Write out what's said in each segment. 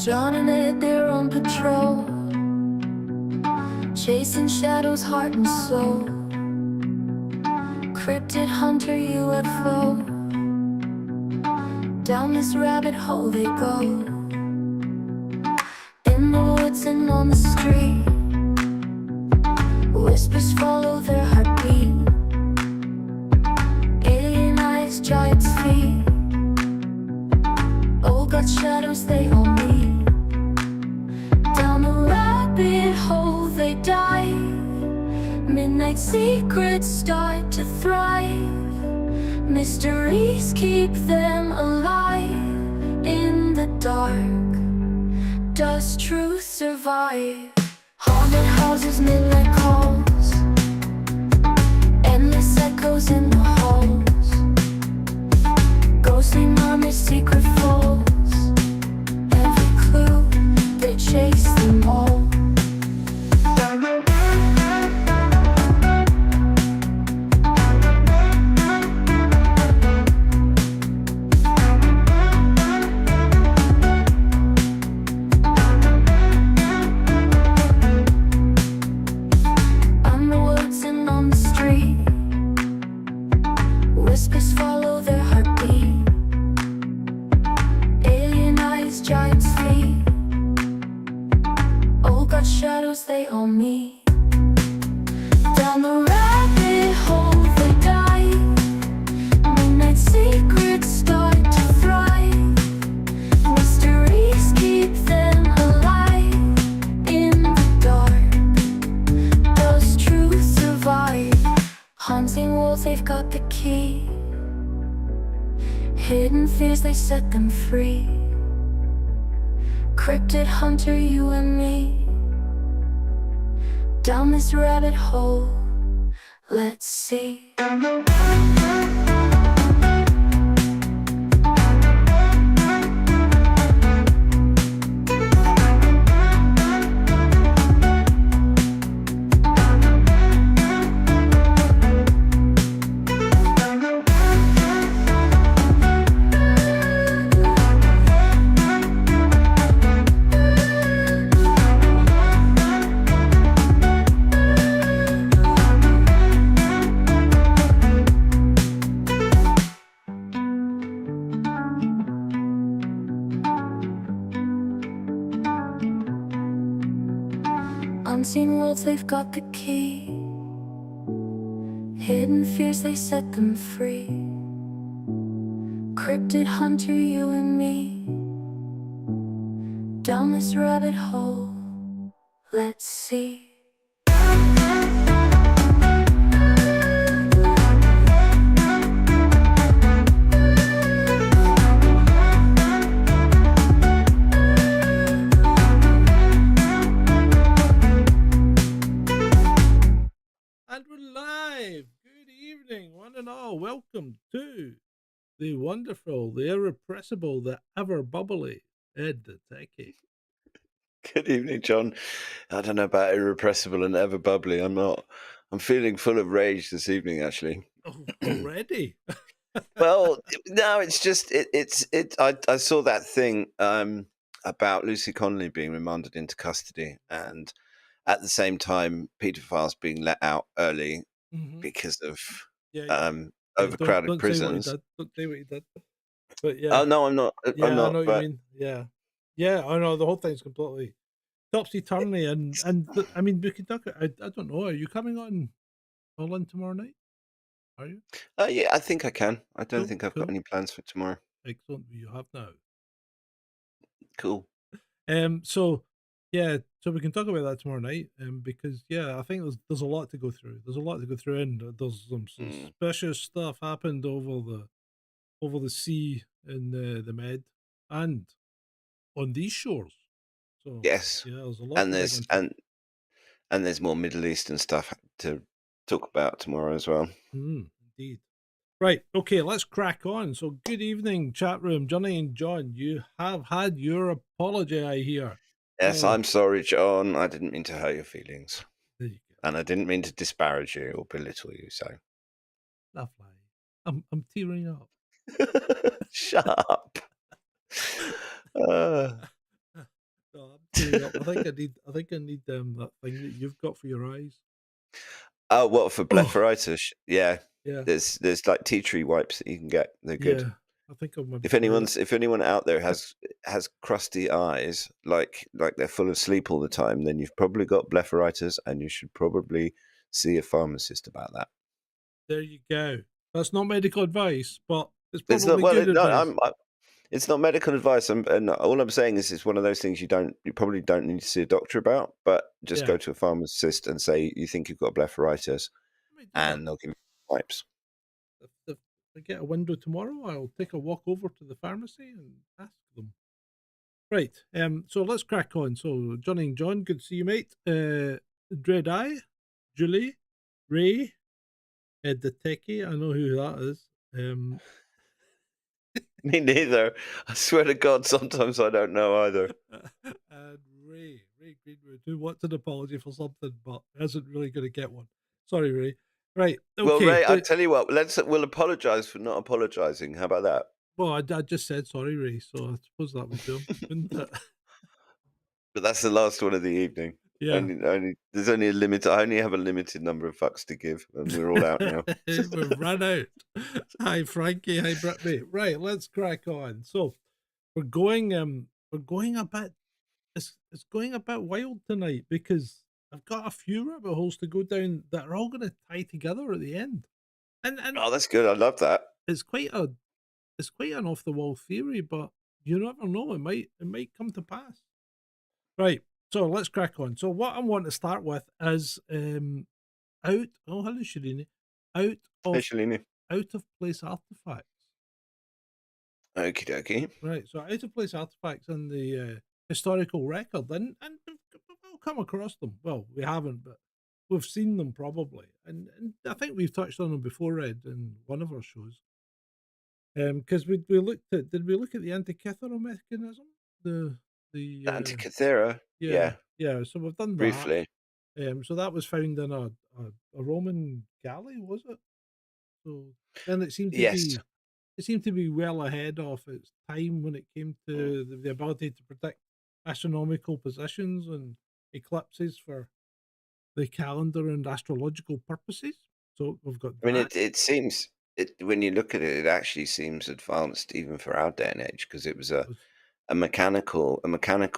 John and Ed, they're on patrol, chasing shadows, heart and soul. Cryptid hunter UFO, down this rabbit hole they go. In the woods and on the street, whispers follow their heartbeat. Alien eyes, giant feet, old got shadows they all meet. Down the rabbit hole they dive, midnight secrets start to thrive. Mysteries keep them alive. In the dark, does truth survive? Haunted houses, midnight calls, endless echoes in the halls. Ghostly murmurs, secret falls, every clue, they chase them all. On the woods and on the street, whispers follow their heartbeat. Alien eyes, giant feet, all got shadows they all meet. Down the rabbit hole they dive, midnight secrets start to thrive. Mysteries keep them alive. In the dark, does truth survive? Haunting walls, they've got the key. Hidden fears, they set them free. Cryptid hunter, you and me. Down this rabbit hole, let's see. Unseen worlds, they've got the key. Hidden fears, they set them free. Cryptid hunter, you and me. Down this rabbit hole, let's see. And we're live. Good evening, one and all. Welcome to the wonderful, the irrepressible, the ever bubbly Ed the Techie. Good evening, John. I don't know about irrepressible and ever bubbly. I'm not. I'm feeling full of rage this evening, actually. Oh, already? Well, no, it's just I saw that thing about Lucy Connolly being remanded into custody, and at the same time, paedophiles being let out early Mhm. because of Yeah, yeah. overcrowded Don't prisons. say what he did. But yeah, Oh no, I'm not. yeah, I'm I not. know what you But mean. Yeah, yeah, I know the whole thing's completely topsy turvy, I mean, we could talk. I don't know. Are you coming on all in tomorrow night? Are you? yeah, I think I can. I don't Cool, think I've got cool, any plans for tomorrow. excellent. You have now. Cool. So yeah, so we can talk about that tomorrow night. Because yeah, I think there's a lot to go through. There's a lot to go through, and there's some Mm. suspicious stuff happened over the sea in the Med and on these shores. So Yes, yeah, there's a lot and to dig there's into. and there's more Middle Eastern stuff to talk about tomorrow as well. Indeed. Right, okay, let's crack on. So good evening, chat room. Johnny and John, you have had your apology, I hear. Yes, Now, I'm sorry, John. I didn't mean to hurt your feelings, there you go. and I didn't mean to disparage you or belittle you. So Lovely. I'm tearing up. shut up. me up. I think I need that thing that you've got for your eyes. Oh, what for Oh, blepharitis? Yeah, yeah, there's like tea tree wipes that you can get. They're good. yeah. I think I'll maybe If try that. anyone out there has crusty eyes, like they're full of sleep all the time, then you've probably got blepharitis, and you should probably see a pharmacist about that. There you go. That's not medical advice, but it's It's not probably good no, advice. it's not medical advice. And all I'm saying is it's one of those things you probably don't need to see a doctor about, but just Yeah. go to a pharmacist and say you think you've got blepharitis, I might do that. and they'll give you wipes. If I get a window tomorrow, I'll take a walk over to the pharmacy and ask them. Right. So let's crack on. So Johnny and John, good to see you, mate. Dread Eye, Julie, Ray, Ed the Techie. I know who that is. Me neither. I swear to God, sometimes I don't know either. And Ray Greenwood, who wants an apology for something, but isn't really going to get one. Sorry, Ray. Right. Okay. Well, Ray, I tell you what, we'll apologise for not apologising. How about that? Well, I just said sorry, Ray, so I suppose that would do, wouldn't it? But that's the last one of the evening. Yeah. There's only a limit. I only have a limited number of fucks to give, and we're all out now. We've run out. Hi, Frankie. Hi, Brett. Mate. Right, let's crack on. So we're going a bit. It's going a bit wild tonight because I've got a few rabbit holes to go down that are all going to tie together at the end, and Oh, that's good. I love that. it's quite an off the wall theory, but you never know. It might come to pass. Right. So let's crack on. So what I want to start with is out. Oh, hello, Shirini. Out of place artifacts. Okie dokie. Right. So out of place artifacts in the historical record, and we'll come across them. Well, we haven't, but we've seen them probably, and I think we've touched on them before, Ed, in one of our shows. Because we looked at, did we look at the Antikythera mechanism? The Antikythera. Yeah, So we've done that. briefly. So that was found in a Roman galley, was it? So then it seemed to be well ahead of its time when it came to the ability to predict astronomical positions and eclipses for the calendar and astrological purposes. So we've got. I mean, it seems when you look at it, it actually seems advanced even for our day and age, because it was a mechanical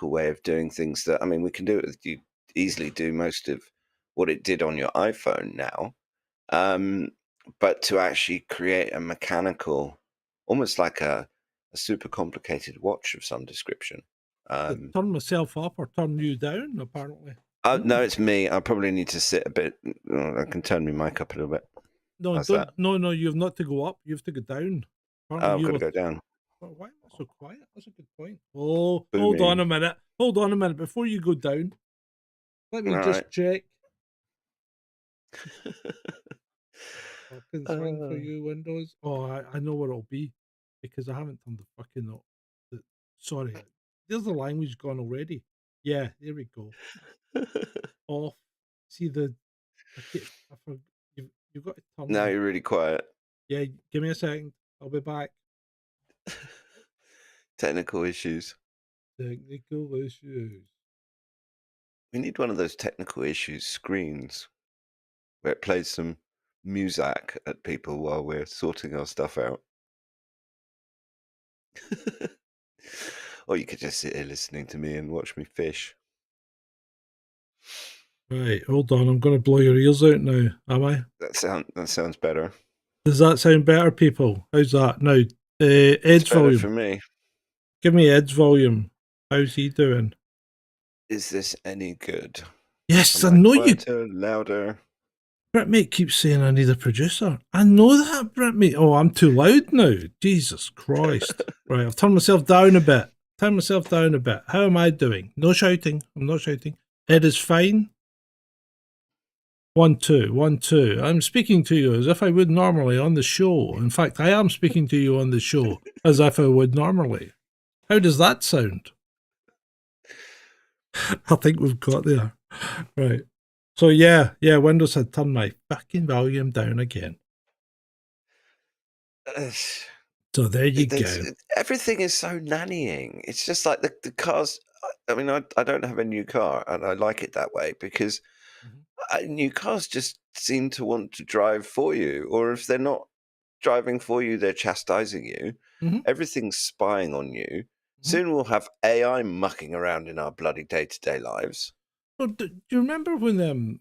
way of doing things that, I mean, we can do it. You easily do most of what it did on your iPhone now, but to actually create a mechanical, almost like a super complicated watch of some description. Turn myself up or turn you down, apparently. No, it's me. I probably need to sit a bit. I can turn my mic up a little bit. No, How's don't. that? No, you have not to go up. You have to go down. Oh, I've got to go down. Why am I so quiet? That's a good point. Oh, hold on a minute. Hold on a minute. Before you go down, let me just check. Fucking swing for you, Windows. Oh, I know where it'll be because I haven't turned the fucking up. Sorry, there's the language gone already. Yeah, there we go. Off. See the. You've got to turn. Now you're really quiet. Yeah, give me a second. I'll be back. Technical issues. Technical issues. We need one of those technical issues screens where it plays some music at people while we're sorting our stuff out. Or you could just sit here listening to me and watch me fish. Right, hold on. I'm going to blow your ears out now. Am I? That sounds better. Does that sound better, people? How's that? Now, Ed's volume. For me. Give me Ed's volume. How's he doing? Is this any good? Yes, I know you. Louder. Britmate keeps saying I need a producer. I know that, Britmate. Oh, I'm too loud now. Jesus Christ. Right, I've turned myself down a bit. How am I doing? No shouting. I'm not shouting. Ed is fine. 1 2 1 2. I'm speaking to you as if I would normally on the show. In fact, I am speaking to you on the show as if I would normally. How does that sound? I think we've got there. Right. So yeah, Windows had turned my fucking volume down again. So there you go. Everything is so nannying. It's just like the cars. I mean, I don't have a new car, and I like it that way because Mhm. new cars just seem to want to drive for you, or if they're not driving for you, they're chastising you. Mhm. Everything's spying on you. Mhm. Soon we'll have AI mucking around in our bloody day-to-day lives. Well, do you remember when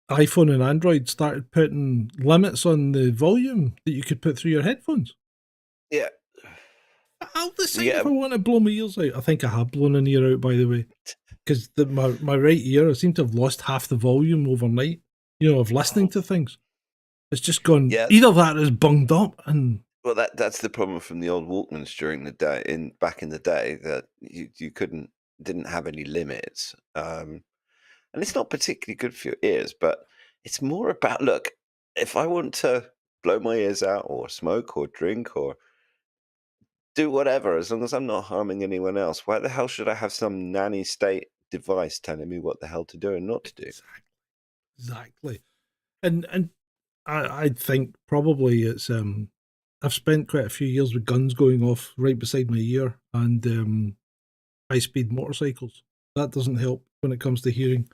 iPhone and Android started putting limits on the volume that you could put through your headphones? Yeah, I'll you decide get if a, I want to blow my ears out. I think I have blown an ear out, by the way, because my right ear, I seem to have lost half the volume overnight, of listening to things. It's just gone, yeah. either that is bunged up and, Well, that's the problem from the old Walkmans during the day, back in the day, that you didn't have any limits, and it's not particularly good for your ears. But it's more about, look, if I want to blow my ears out, or smoke, or drink, or do whatever, as long as I'm not harming anyone else, why the hell should I have some nanny state device telling me what the hell to do and not to do? exactly. And I think probably it's I've spent quite a few years with guns going off right beside my ear and high speed motorcycles. That doesn't help when it comes to hearing.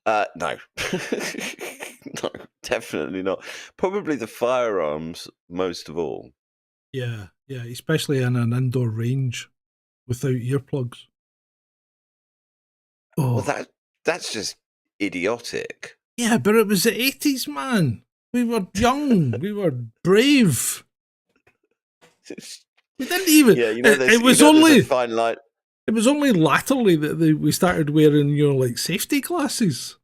No, no, definitely not. Probably the firearms most of all. Yeah, yeah, especially in an indoor range without earplugs. Well, Oh, that's just idiotic. yeah, but it was the 80s, man. We were young, we were brave. We didn't even. Yeah, It was there's a only. fine line. It was only latterly that we started wearing, like safety glasses.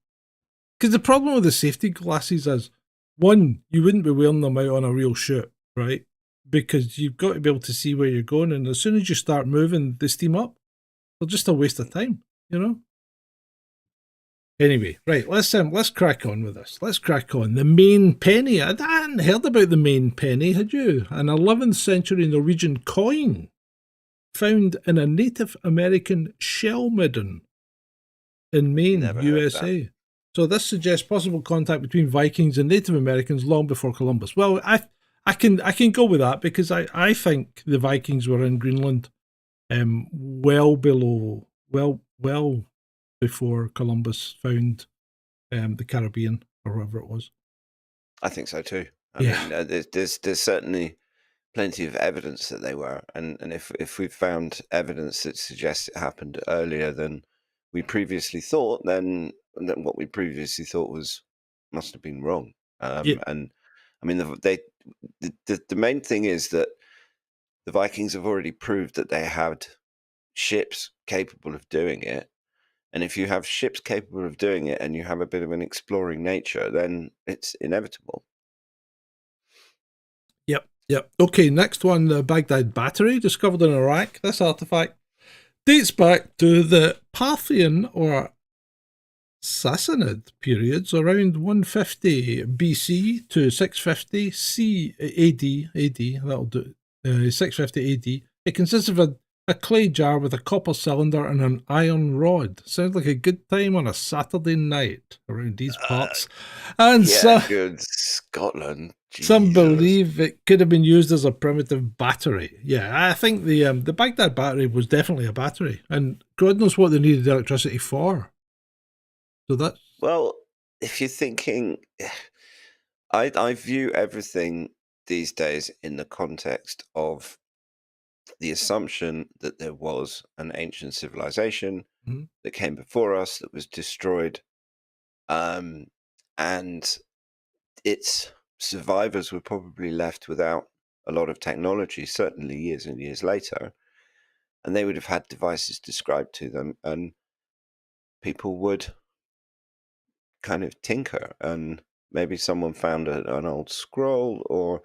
Because the problem with the safety glasses is, one, you wouldn't be wearing them out on a real shoot, right? Because you've got to be able to see where you're going, and as soon as you start moving, they steam up. They're just a waste of time, you know. Anyway, right, let's crack on with this. Let's crack on. The Main Penny. I hadn't heard about the Main Penny, had you? An 11th century Norwegian coin found in a Native American shell midden in Maine, Never heard of that. USA. So this suggests possible contact between Vikings and Native Americans long before Columbus. Well, I can go with that because I think the Vikings were in Greenland well before Columbus found the Caribbean or wherever it was. I think so too. I Yeah. mean, there's certainly plenty of evidence that they were, and if we've found evidence that suggests it happened earlier than we previously thought, then what we previously thought must have been wrong. Yeah. And I mean, the main thing is that the Vikings have already proved that they had ships capable of doing it. And if you have ships capable of doing it and you have a bit of an exploring nature, then it's inevitable. Yep. Okay, next one, the Baghdad Battery, discovered in Iraq. This artifact dates back to the Parthian or Sassanid periods around 150 BC to 650 AD, that'll do, 650 AD. It consists of a clay jar with a copper cylinder and an iron rod. Sounds like a good time on a Saturday night around these parts. And Yeah, good Scotland. some Jesus. believe it could have been used as a primitive battery. Yeah, I think the Baghdad Battery was definitely a battery, and God knows what they needed electricity for. So that's Well, if you're thinking, I view everything these days in the context of the assumption that there was an ancient civilization Mhm. that came before us that was destroyed, and its survivors were probably left without a lot of technology, certainly years and years later, and they would have had devices described to them, and people would kind of tinker, and maybe someone found an old scroll, or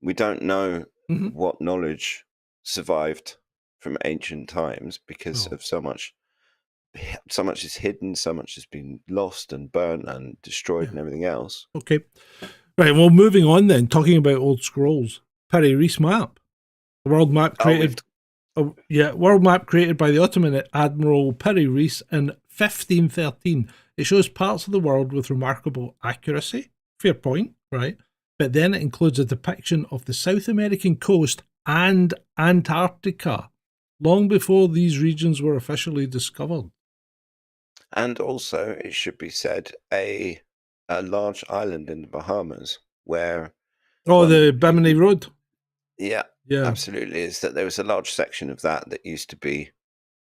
we don't know Mhm. what knowledge survived from ancient times because Oh, of so much is hidden, so much has been lost and burnt and destroyed yeah. and everything else. Okay. Right. Well, moving on then. Talking about old scrolls. Piri Reis map, the world map created. World map created by the Ottoman Admiral Piri Reis in 1513. It shows parts of the world with remarkable accuracy. Fair point, right? But then it includes a depiction of the South American coast and Antarctica. long before these regions were officially discovered. And also, it should be said, a large island in the Bahamas where, Oh, One- the Bimini Road. yeah, Yeah. absolutely, is that there was a large section of that used to be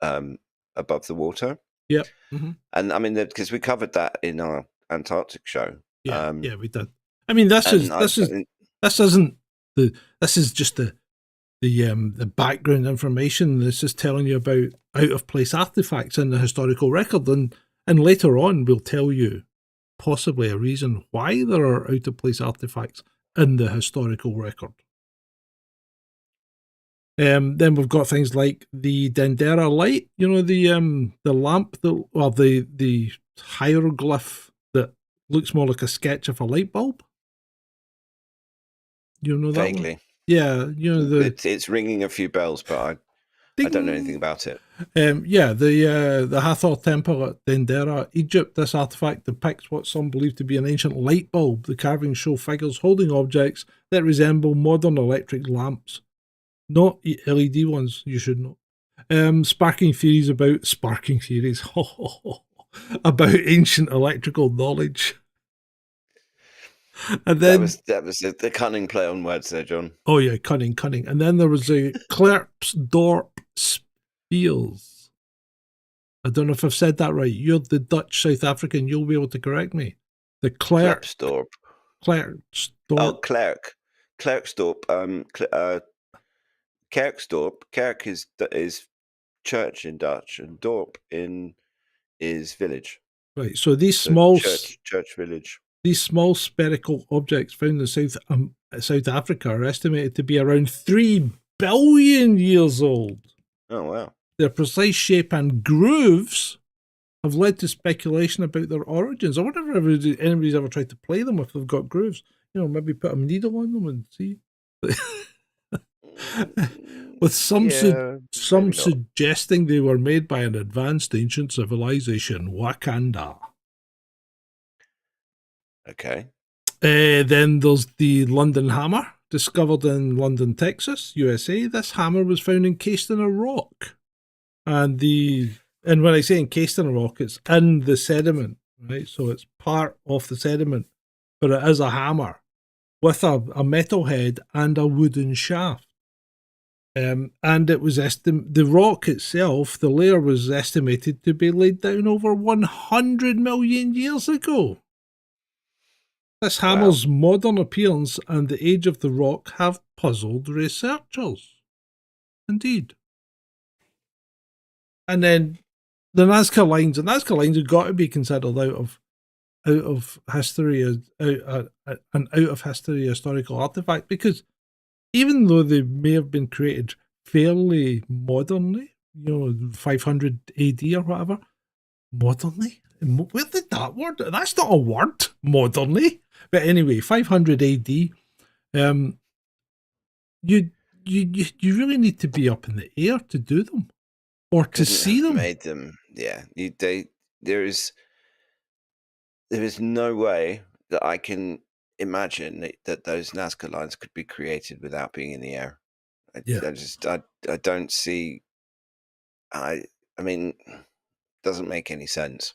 above the water. Yep. Mhm. And I mean, because we covered that in our Antarctic show. Yeah, yeah, we did. I mean, this is and this is this isn't the this is just the background information. This is telling you about out of place artifacts in the historical record, and later on we'll tell you possibly a reason why there are out of place artifacts in the historical record. Then we've got things like the Dendera light, you know, the lamp, the hieroglyph that looks more like a sketch of a light bulb. You know that one? vaguely, Yeah, you know the it's ringing a few bells, but I don't know anything about it. Yeah, the Hathor Temple at Dendera, Egypt. This artifact depicts what some believe to be an ancient light bulb. The carvings show figures holding objects that resemble modern electric lamps, not LED ones. You should know. Sparking theories about about ancient electrical knowledge. And then That was the cunning play on words there, John. oh yeah, cunning. And then there was a Klerksdorp Spears. I don't know if I've said that right. You're the Dutch South African. You'll be able to correct me. The Klerksdorp. Klerksdorp. Oh, Klerksdorp. Kerksdorp. Kerk is church in Dutch, and Dorp is village. Right. So these So small church village. these small spherical objects found in South Africa are estimated to be around 3 billion years old. Oh wow. Their precise shape and grooves have led to speculation about their origins. I wonder if anybody's ever tried to play them if they've got grooves. You know, maybe put a needle on them and see. With some maybe not. suggesting they were made by an advanced ancient civilization, Wakanda. Okay. Then there's the London Hammer, discovered in London, Texas, USA. This hammer was found encased in a rock. And when I say encased in a rock, it's in the sediment, right? So it's part of the sediment, but it is a hammer with a metal head and a wooden shaft. And it was the rock itself, the layer was estimated to be laid down over 100 million years ago. This hammer's modern appearance and the age of the rock have puzzled researchers. Indeed. And then the Nazca lines have got to be considered out of history as an out of history historical artifact, because even though they may have been created fairly modernly, 500 AD or whatever, modernly? Where did that word? That's not a word, modernly. But anyway, 500 AD. You really need to be up in the air to do them, or to see them. Made them, yeah. There is no way that I can imagine that those Nazca lines could be created without being in the air. I don't see. I mean, doesn't make any sense.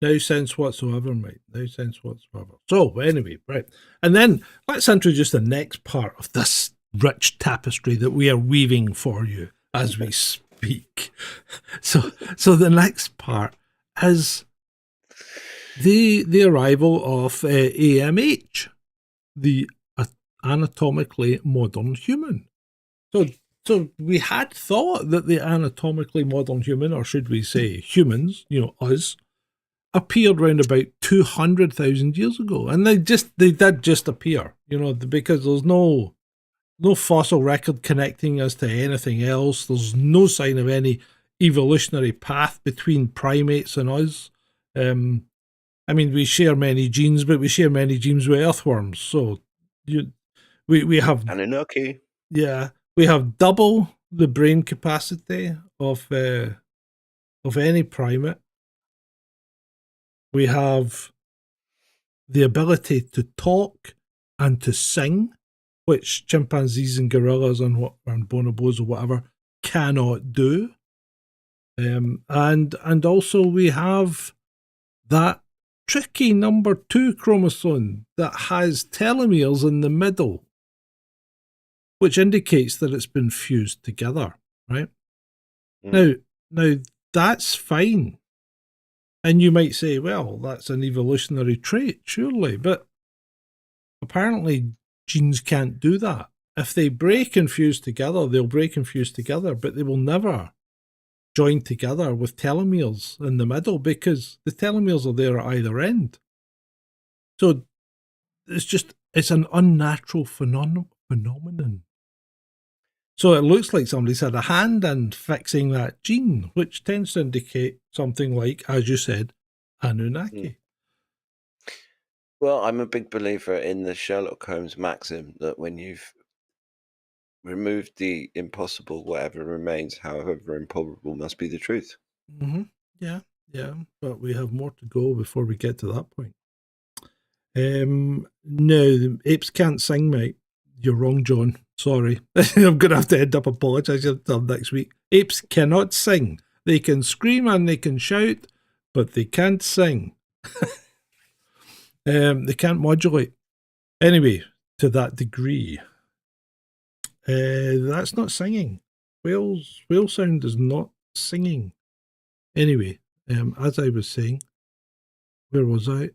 No sense whatsoever, mate. No sense whatsoever. So, anyway, right. And then let's introduce the next part of this rich tapestry that we are weaving for you as we speak. So the next part is the arrival of AMH, the anatomically modern human. So we had thought that the anatomically modern human, or should we say humans, us, appeared around about 200,000 years ago, and they did just appear, because there's no fossil record connecting us to anything else. There's no sign of any evolutionary path between primates and us. I mean, we share many genes, but we share many genes with earthworms. So we have Anunnaki. Yeah, we have double the brain capacity of any primate. We have the ability to talk and to sing, which chimpanzees and gorillas and bonobos or whatever cannot do. And also we have that tricky number 2 chromosome that has telomeres in the middle, which indicates that it's been fused together, right? Now that's fine. And you might say, well, that's an evolutionary trait, surely, but apparently genes can't do that. If they break and fuse together, they'll break and fuse together, but they will never join together with telomeres in the middle because the telomeres are there at either end. So it's an unnatural phenomenon. So it looks like somebody's had a hand in fixing that gene, which tends to indicate something like, as you said, Anunnaki. Well, I'm a big believer in the Sherlock Holmes maxim that when you've removed the impossible, whatever remains, however improbable, must be the truth. Mm-hmm. Yeah, but we have more to go before we get to that point. No, the apes can't sing, mate. You're wrong, John. Sorry. I'm going to have to end up apologising to them next week. Apes cannot sing. They can scream and they can shout, but they can't sing. They can't modulate. Anyway, to that degree. That's not singing. Whale sound is not singing. Anyway, as I was saying, where was I?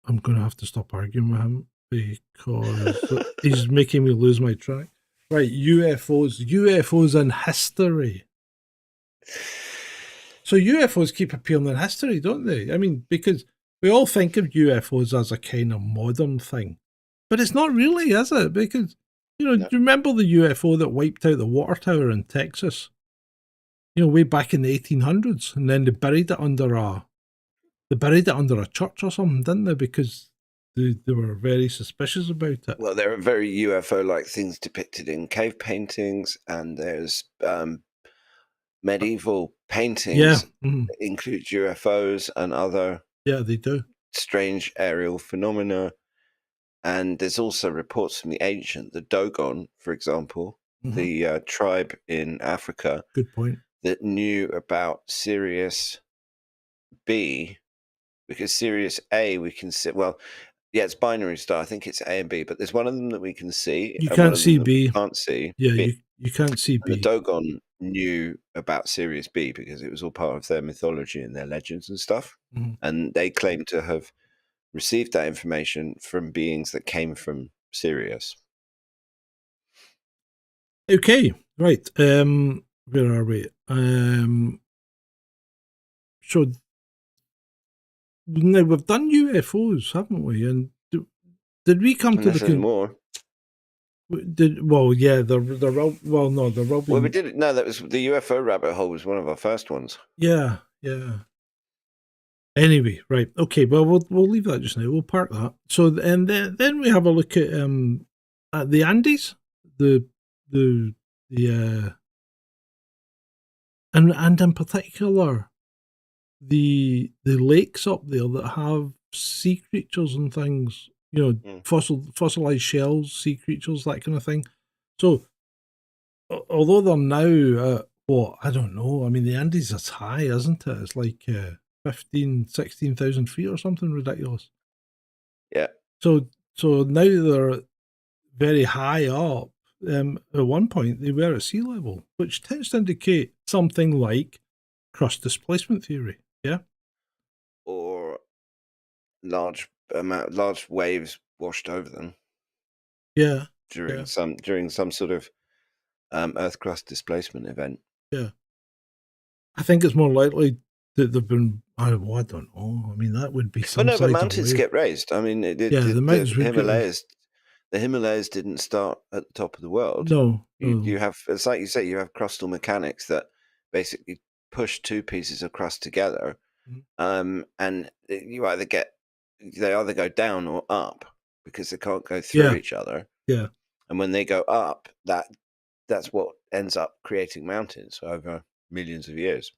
I'm going to have to stop arguing with him because he's making me lose my track. Right, UFOs in history. So UFOs keep appearing in history, don't they? I mean, because we all think of UFOs as a kind of modern thing. But it's not really, is it? Because, do you remember the UFO that wiped out the water tower in Texas? Way back in the 1800s, and then they buried it under a church or something, didn't they? Because they were very suspicious about it. Well, there are very UFO-like things depicted in cave paintings, and there's medieval paintings that include UFOs and other they do strange aerial phenomena. And there's also reports from the ancient, the Dogon, for example, the tribe in Africa. Good point. That knew about Sirius B, because Sirius A we can see. Well, yeah, it's binary star. I think it's A and B, but there's one of them that we can see. You can't see B. Can't see. Yeah, B. you can't see B. The Dogon knew about Sirius B because it was all part of their mythology and their legends and stuff. And they claim to have received that information from beings that came from Sirius. Okay, right. Where are we? So now we've done UFOs, haven't we? And did we come to the more? They're well, no, the Robin. Well, we did it. No, that was the UFO rabbit hole. Was one of our first ones. Yeah. Anyway, right, okay. Well, we'll leave that just now. We'll park that. So, and then we have a look at the Andes, and in particular, the lakes up there that have sea creatures and things. Fossilized shells, sea creatures, that kind of thing. So, although they're now I don't know. I mean, the Andes is high, isn't it? It's like 16,000 feet or something ridiculous. Yeah. So now they're very high up. At one point, they were at sea level, which tends to indicate something like crust displacement theory. Yeah. Or large waves washed over them. Yeah. During some sort of Earth crust displacement event. Yeah. I think it's more likely that they've been. I don't know. I mean, that would be some. But mountains get raised. I mean, the Himalayas didn't start at the top of the world. No, you have. It's like you say. You have crustal mechanics that basically push two pieces of crust together, and they either go down or up because they can't go through each other. Yeah, and when they go up, that's what ends up creating mountains over millions of years.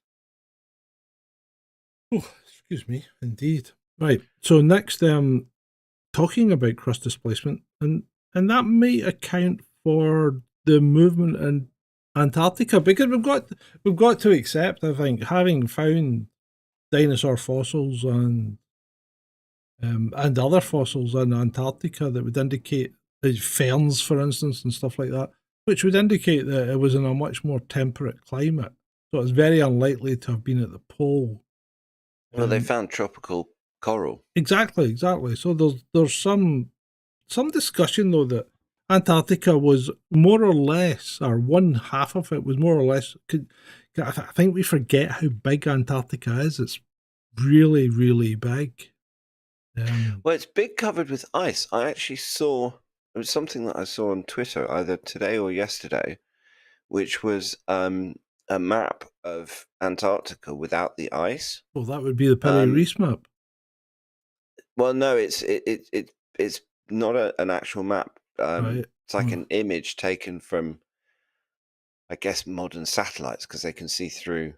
Oh, excuse me, indeed. Right. So next, talking about crust displacement, and that may account for the movement in Antarctica, because we've got to accept, I think, having found dinosaur fossils and other fossils in Antarctica that would indicate ferns, for instance, and stuff like that, which would indicate that it was in a much more temperate climate. So it's very unlikely to have been at the pole. Well, they found tropical coral. Exactly. So there's some discussion though that Antarctica was more or less, or one half of it was more or less. I think we forget how big Antarctica is. It's really, really big. Well, it's big, covered with ice. I actually saw, it was something that I saw on Twitter either today or yesterday, which was a map of Antarctica without the ice. Well, that would be the Piri Reis map. Well, no, it's not an actual map. Right. It's like an image taken from, I guess, modern satellites because they can see through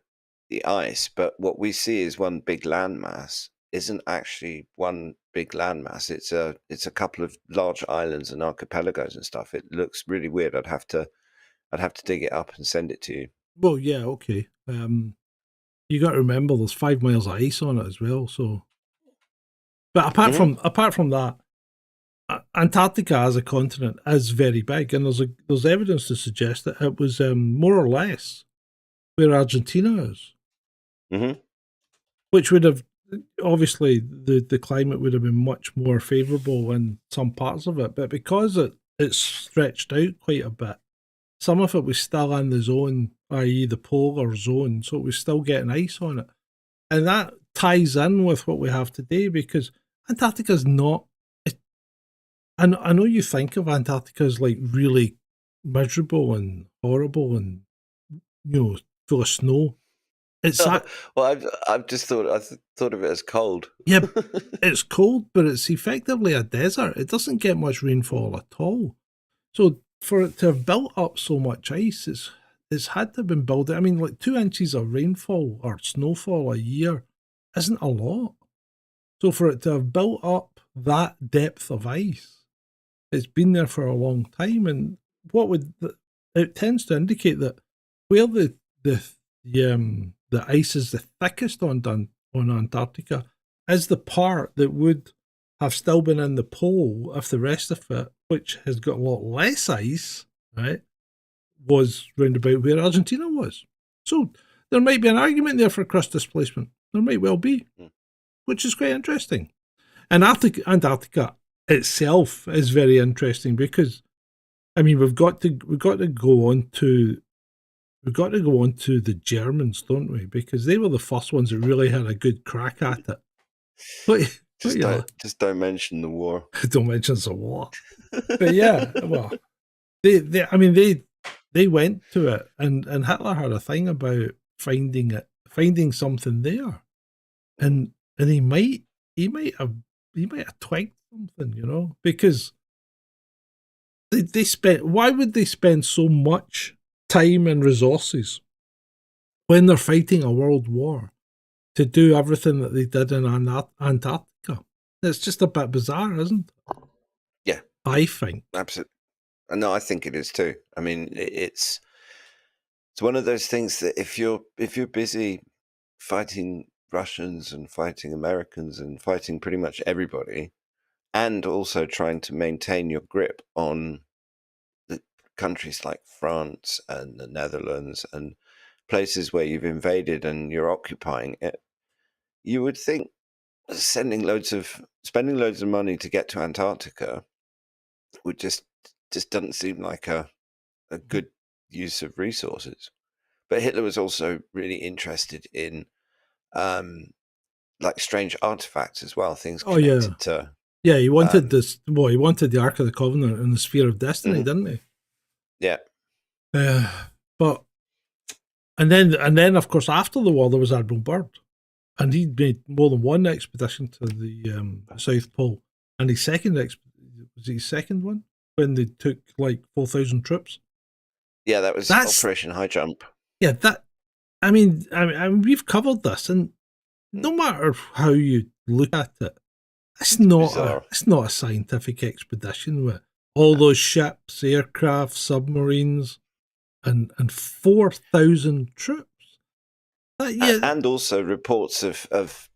the ice. But what we see is one big landmass isn't actually one big landmass. It's a couple of large islands and archipelagos and stuff. It looks really weird. I'd have to dig it up and send it to you. Well, yeah, okay. You got to remember there's 5 miles of ice on it as well. So, but apart from that, Antarctica as a continent is very big, and there's evidence to suggest that it was more or less where Argentina is, which would have obviously the climate would have been much more favourable in some parts of it, but because it's stretched out quite a bit, some of it was still in the zone, i.e. the polar zone, so it was still getting ice on it. And that ties in with what we have today, because Antarctica's not... I know you think of Antarctica as like really miserable and horrible and, full of snow. It's well, I've just thought of it as cold. Yeah, it's cold, but it's effectively a desert. It doesn't get much rainfall at all. So for it to have built up so much ice, it's had to have been built. I mean, like 2 inches of rainfall or snowfall a year isn't a lot. So for it to have built up that depth of ice, it's been there for a long time. And it tends to indicate that where the ice is the thickest on Antarctica is the part that would have still been in the pole if the rest of it, which has got a lot less ice, right, was round about where Argentina was. So there might be an argument there for crust displacement. There might well be, which is quite interesting. And Antarctica itself is very interesting because, I mean, we've got to go on to the Germans, don't we? Because they were the first ones that really had a good crack at it. Just don't mention the war. Don't mention the war. But yeah, well, they went to it, and Hitler had a thing about finding something there, and he might have twigged something, because they spent. Why would they spend so much time and resources when they're fighting a world war to do everything that they did in Antarctica? It's just a bit bizarre, isn't it? Yeah, I think absolutely. No, I think it is too. I mean, it's one of those things that if you're busy fighting Russians and fighting Americans and fighting pretty much everybody, and also trying to maintain your grip on the countries like France and the Netherlands and places where you've invaded and you're occupying it, you would think spending loads of money to get to Antarctica would just doesn't seem like a good use of resources. But Hitler was also really interested in like strange artifacts as well, things connected to... Yeah, he wanted this. Well, he wanted the Ark of the Covenant and the Sphere of Destiny, didn't he? Yeah. But and then of course after the war there was Admiral Byrd, and he'd made more than one expedition to the South Pole, and his second one when they took like 4,000 troops. Yeah, that was Operation High Jump. Yeah, I mean, we've covered this, and no matter how you look at it, it's not a scientific expedition with all those ships, aircraft, submarines, and 4,000 troops. Yeah, And also reports of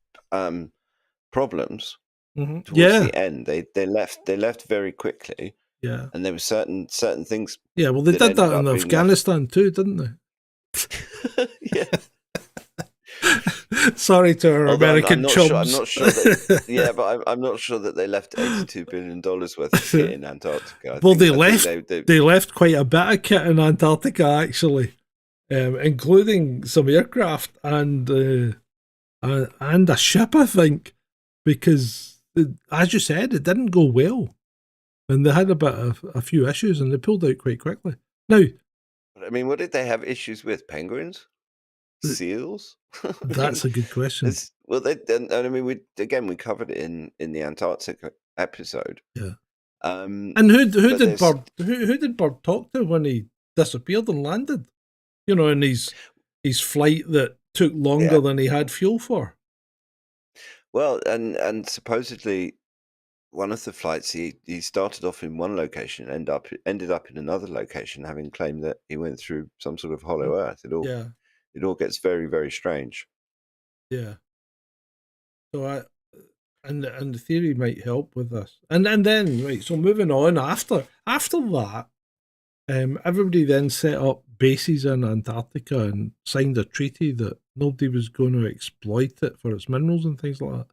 problems mhm. towards Yeah, the end. They left very quickly, yeah, and there were certain things. yeah. Well, they that did ended that in up being left. Afghanistan too, didn't they? Yeah. Sorry to our Although American I'm not chums. sure. I'm not sure that. Yeah, but I'm not sure that they left $82 billion worth of kit in Antarctica. Well, I think they left quite a bit of kit in Antarctica, actually, including some aircraft and a ship, I think, because as you said, it didn't go well, and they had a few issues, and they pulled out quite quickly. Now, I mean, what did they have issues with? Penguins, seals? that's a good question. Well, and I mean, we covered it in the Antarctica episode. Yeah. And who did Bird talk to when he disappeared and landed? You know, in his flight that took longer than he had fuel for. Well, and supposedly one of the flights he started off in one location, ended up in another location, having claimed that he went through some sort of hollow earth. It all gets very, very strange. Yeah. So and the theory might help with this. And then right, so moving on after that, everybody then set up bases in Antarctica and signed a treaty that nobody was going to exploit it for its minerals and things like that.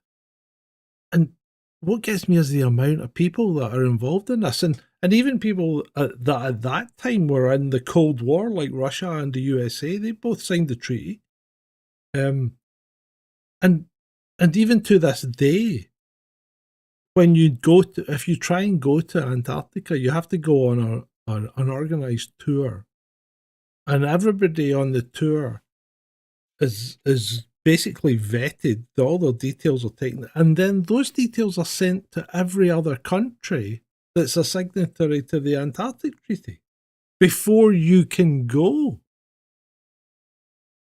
And what gets me is the amount of people that are involved in this, and even people that at that time were in the Cold War, like Russia and the USA. They both signed the treaty. And even to this day, when you if you try and go to Antarctica, you have to go on an organized tour, and everybody on the tour is basically vetted. All their details are taken, and then those details are sent to every other country that's a signatory to the Antarctic Treaty before you can go.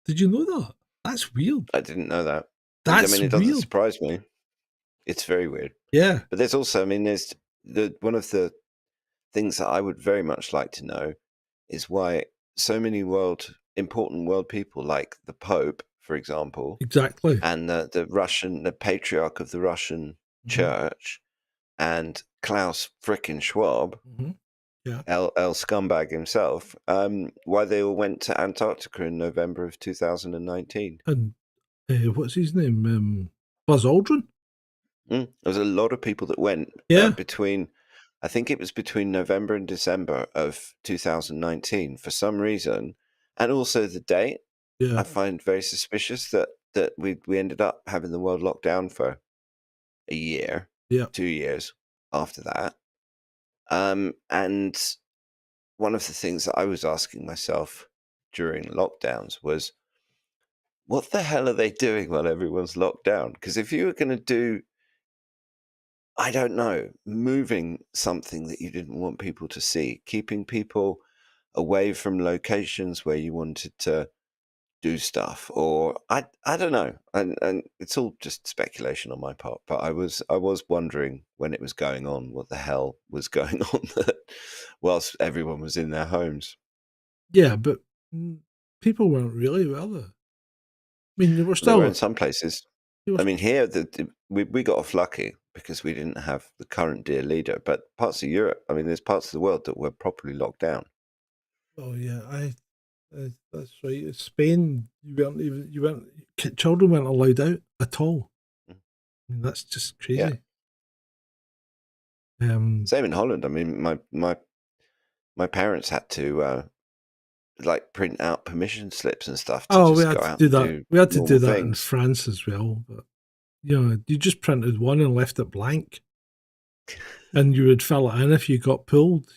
Did you know that? That's weird. I didn't know that. That's it doesn't surprise me. It's very weird. Yeah. But there's also, there's one of the things that I would very much like to know is why so many important world people, like the Pope, for example, Exactly, and the patriarch of the Russian church, and Klaus frickin' Schwab, yeah, El scumbag himself, why they all went to Antarctica in November of 2019. And what's his name? Buzz Aldrin. There was a lot of people that went. I think it was between November and December of 2019 for some reason, and also the date. Yeah, I find very suspicious that we ended up having the world locked down for a year, 2 years after that. And one of the things that I was asking myself during lockdowns was, what the hell are they doing while everyone's locked down? Because if you were going to do, I don't know, moving something that you didn't want people to see, keeping people away from locations where you wanted to do stuff, or I don't know, and it's all just speculation on my part, but I was wondering when it was going on, what the hell was going on whilst everyone was in their homes. Yeah, but people weren't really, were they? I mean, they were still in some places. I mean, here we got off lucky because we didn't have the current dear leader, but parts of Europe, I mean, there's parts of the world that were properly locked down. Oh yeah, that's right. Spain, children weren't allowed out at all. I mean, that's just crazy. Same in Holland. I mean, my parents had to print out permission slips and stuff. We had to do that. We had to do that in France as well. But you just printed one and left it blank, and you would fill it in if you got pulled.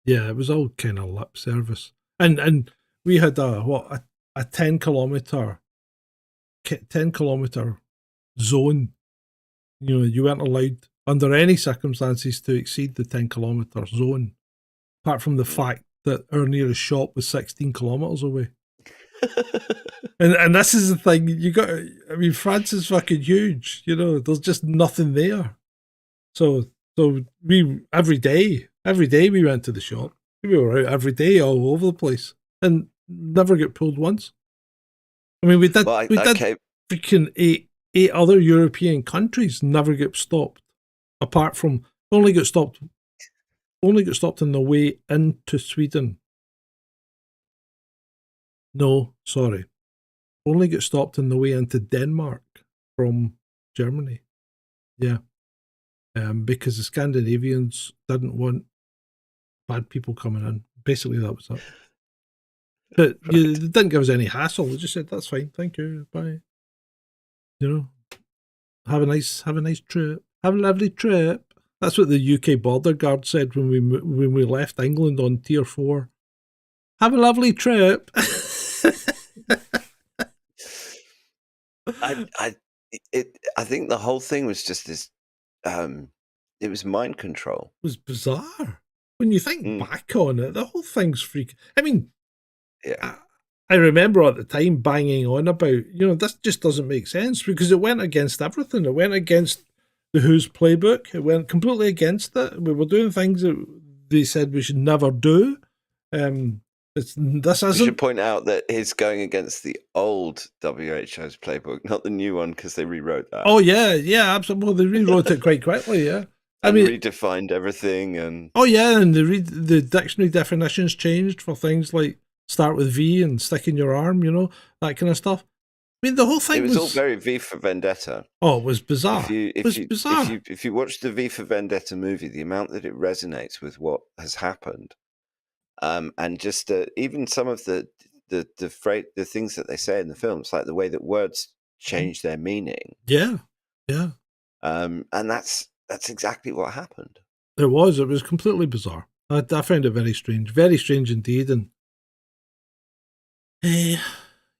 Yeah, it was all kind of lip service, and we had a 10-kilometer zone. You weren't allowed under any circumstances to exceed the 10-kilometer zone, apart from the fact that our nearest shop was 16 kilometers away. And this is the thing, you got, I mean, France is fucking huge, you know, there's just nothing there. So we, every day we went to the shop. We were out every day all over the place and never get pulled once. I mean, we did okay. freaking eight other European countries never get stopped, apart from only got stopped on the way into Sweden. No, sorry, only get stopped on the way into Denmark from Germany. Yeah, because the Scandinavians didn't want bad people coming in. Basically, that was it. But they didn't give us any hassle. They just said, "That's fine, thank you, bye." You know, have a nice trip. Have a lovely trip. That's what the UK border guard said when we left England on Tier 4. Have a lovely trip. I think the whole thing was just this. It was mind control. It was bizarre when you think back on it. The whole thing's freak. I mean, yeah. I remember at the time banging on about, you know, this just doesn't make sense because it went against everything. It went against the Who's playbook. It went completely against it. We were doing things that they said we should never do. We should point out that it's going against the old WHO's playbook, not the new one, because they rewrote that. Oh yeah, absolutely. Well, they rewrote it quite quickly, yeah. I mean, redefined everything, and and the dictionary definitions changed for things like start with V and stick in your arm, you know, that kind of stuff. I mean, the whole thing was all very V for Vendetta. Oh, it was bizarre. Bizarre. If you watch the V for Vendetta movie, the amount that it resonates with what has happened. And just even some of the things that they say in the films, like the way that words change their meaning. Yeah. And that's exactly what happened. It was completely bizarre. I found it very strange indeed. And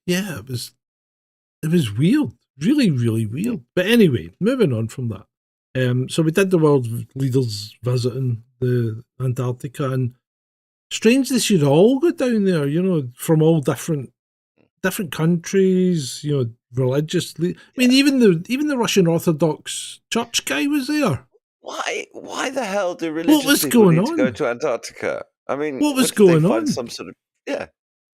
yeah, it was weird, really, really weird. But anyway, moving on from that. So we did the world leaders visiting the Antarctica, and strange they should all go down there, you know, from all different countries, you know, religiously. I mean, even the Russian Orthodox Church guy was there. Why the hell do religious people need to go to Antarctica? I mean, what was going on? Some sort of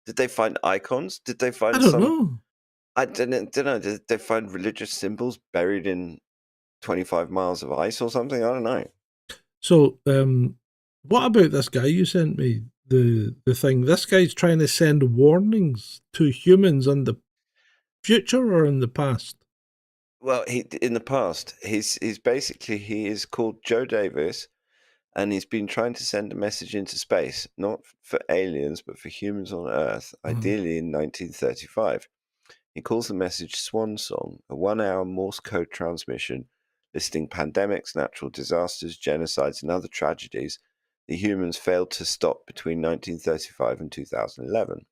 Did they find icons? Did they find? I don't know. I don't know. Did they find religious symbols buried in 25 miles of ice or something? I don't know. So, what about this guy you sent me? The thing. This guy's trying to send warnings to humans in the future or in the past? Well, in the past, he's basically, he is called Joe Davis, and he's been trying to send a message into space, not for aliens, but for humans on Earth, ideally in 1935. He calls the message Swan Song, a 1-hour Morse code transmission listing pandemics, natural disasters, genocides, and other tragedies the humans failed to stop between 1935 and 2011.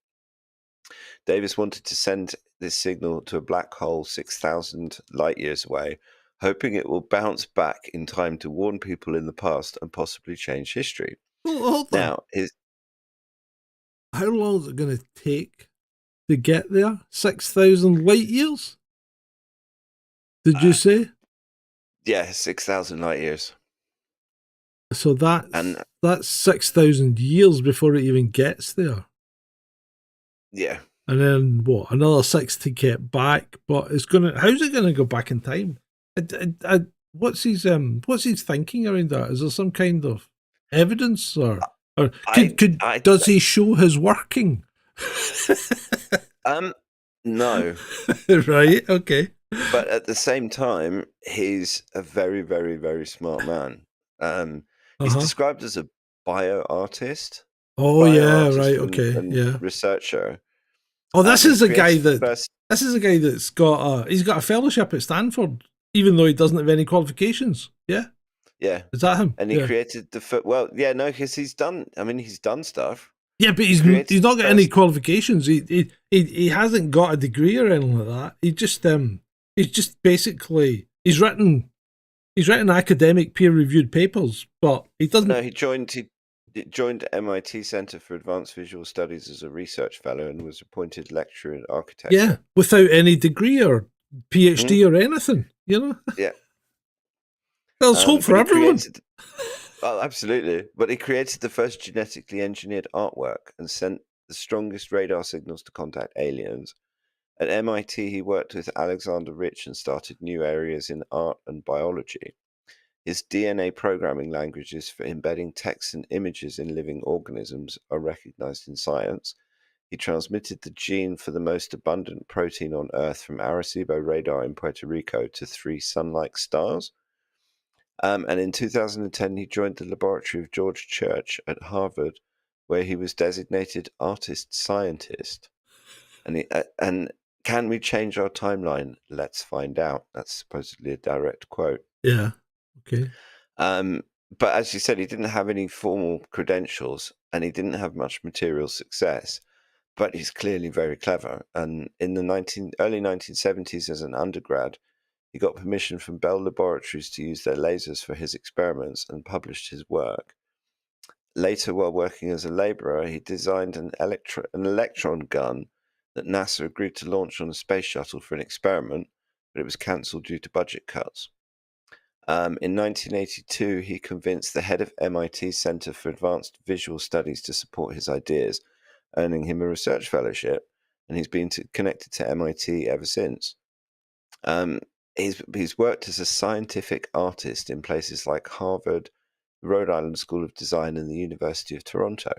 Davis wanted to send this signal to a black hole 6,000 light years away, hoping it will bounce back in time to warn people in the past and possibly change history. Well, now, how long is it going to take to get there? 6,000 light years? Did you say? Yeah, 6,000 light years. So that's 6,000 years before it even gets there. Yeah. And then what? Another 6 to get back. But how's it gonna go back in time? What's his thinking around that? Is there some kind of evidence or does he show his working? No. Right, okay. But at the same time, he's a very, very, very smart man. He's described as a bio-artist. Oh yeah, right, okay, yeah. Researcher. Oh, this is a guy that's got a fellowship at Stanford, even though he doesn't have any qualifications. Yeah. Yeah. Is that him? And he created because he's done stuff. Yeah, but he's not got any qualifications. He hasn't got a degree or anything like that. He's just basically he's written academic peer-reviewed papers, but he doesn't. No, he joined joined MIT Center for Advanced Visual Studies as a research fellow and was appointed lecturer in architecture. Yeah, without any degree or PhD or anything, you know? Yeah. There's hope for everyone. Oh, absolutely. But he created the first genetically engineered artwork and sent the strongest radar signals to contact aliens. At MIT, he worked with Alexander Rich and started new areas in art and biology. His DNA programming languages for embedding text and images in living organisms are recognized in science. He transmitted the gene for the most abundant protein on Earth from Arecibo radar in Puerto Rico to 3 sun-like stars. And in 2010, he joined the laboratory of George Church at Harvard, where he was designated artist scientist. And can we change our timeline? Let's find out. That's supposedly a direct quote. Yeah. Okay. But as you said, he didn't have any formal credentials and he didn't have much material success. But he's clearly very clever. And in the early 1970s, as an undergrad, he got permission from Bell Laboratories to use their lasers for his experiments and published his work. Later, while working as a laborer, he designed an electron gun that NASA agreed to launch on a space shuttle for an experiment, but it was cancelled due to budget cuts. In 1982, he convinced the head of MIT Center for Advanced Visual Studies to support his ideas, earning him a research fellowship, and he's been connected to MIT ever since. He's worked as a scientific artist in places like Harvard, the Rhode Island School of Design, and the University of Toronto.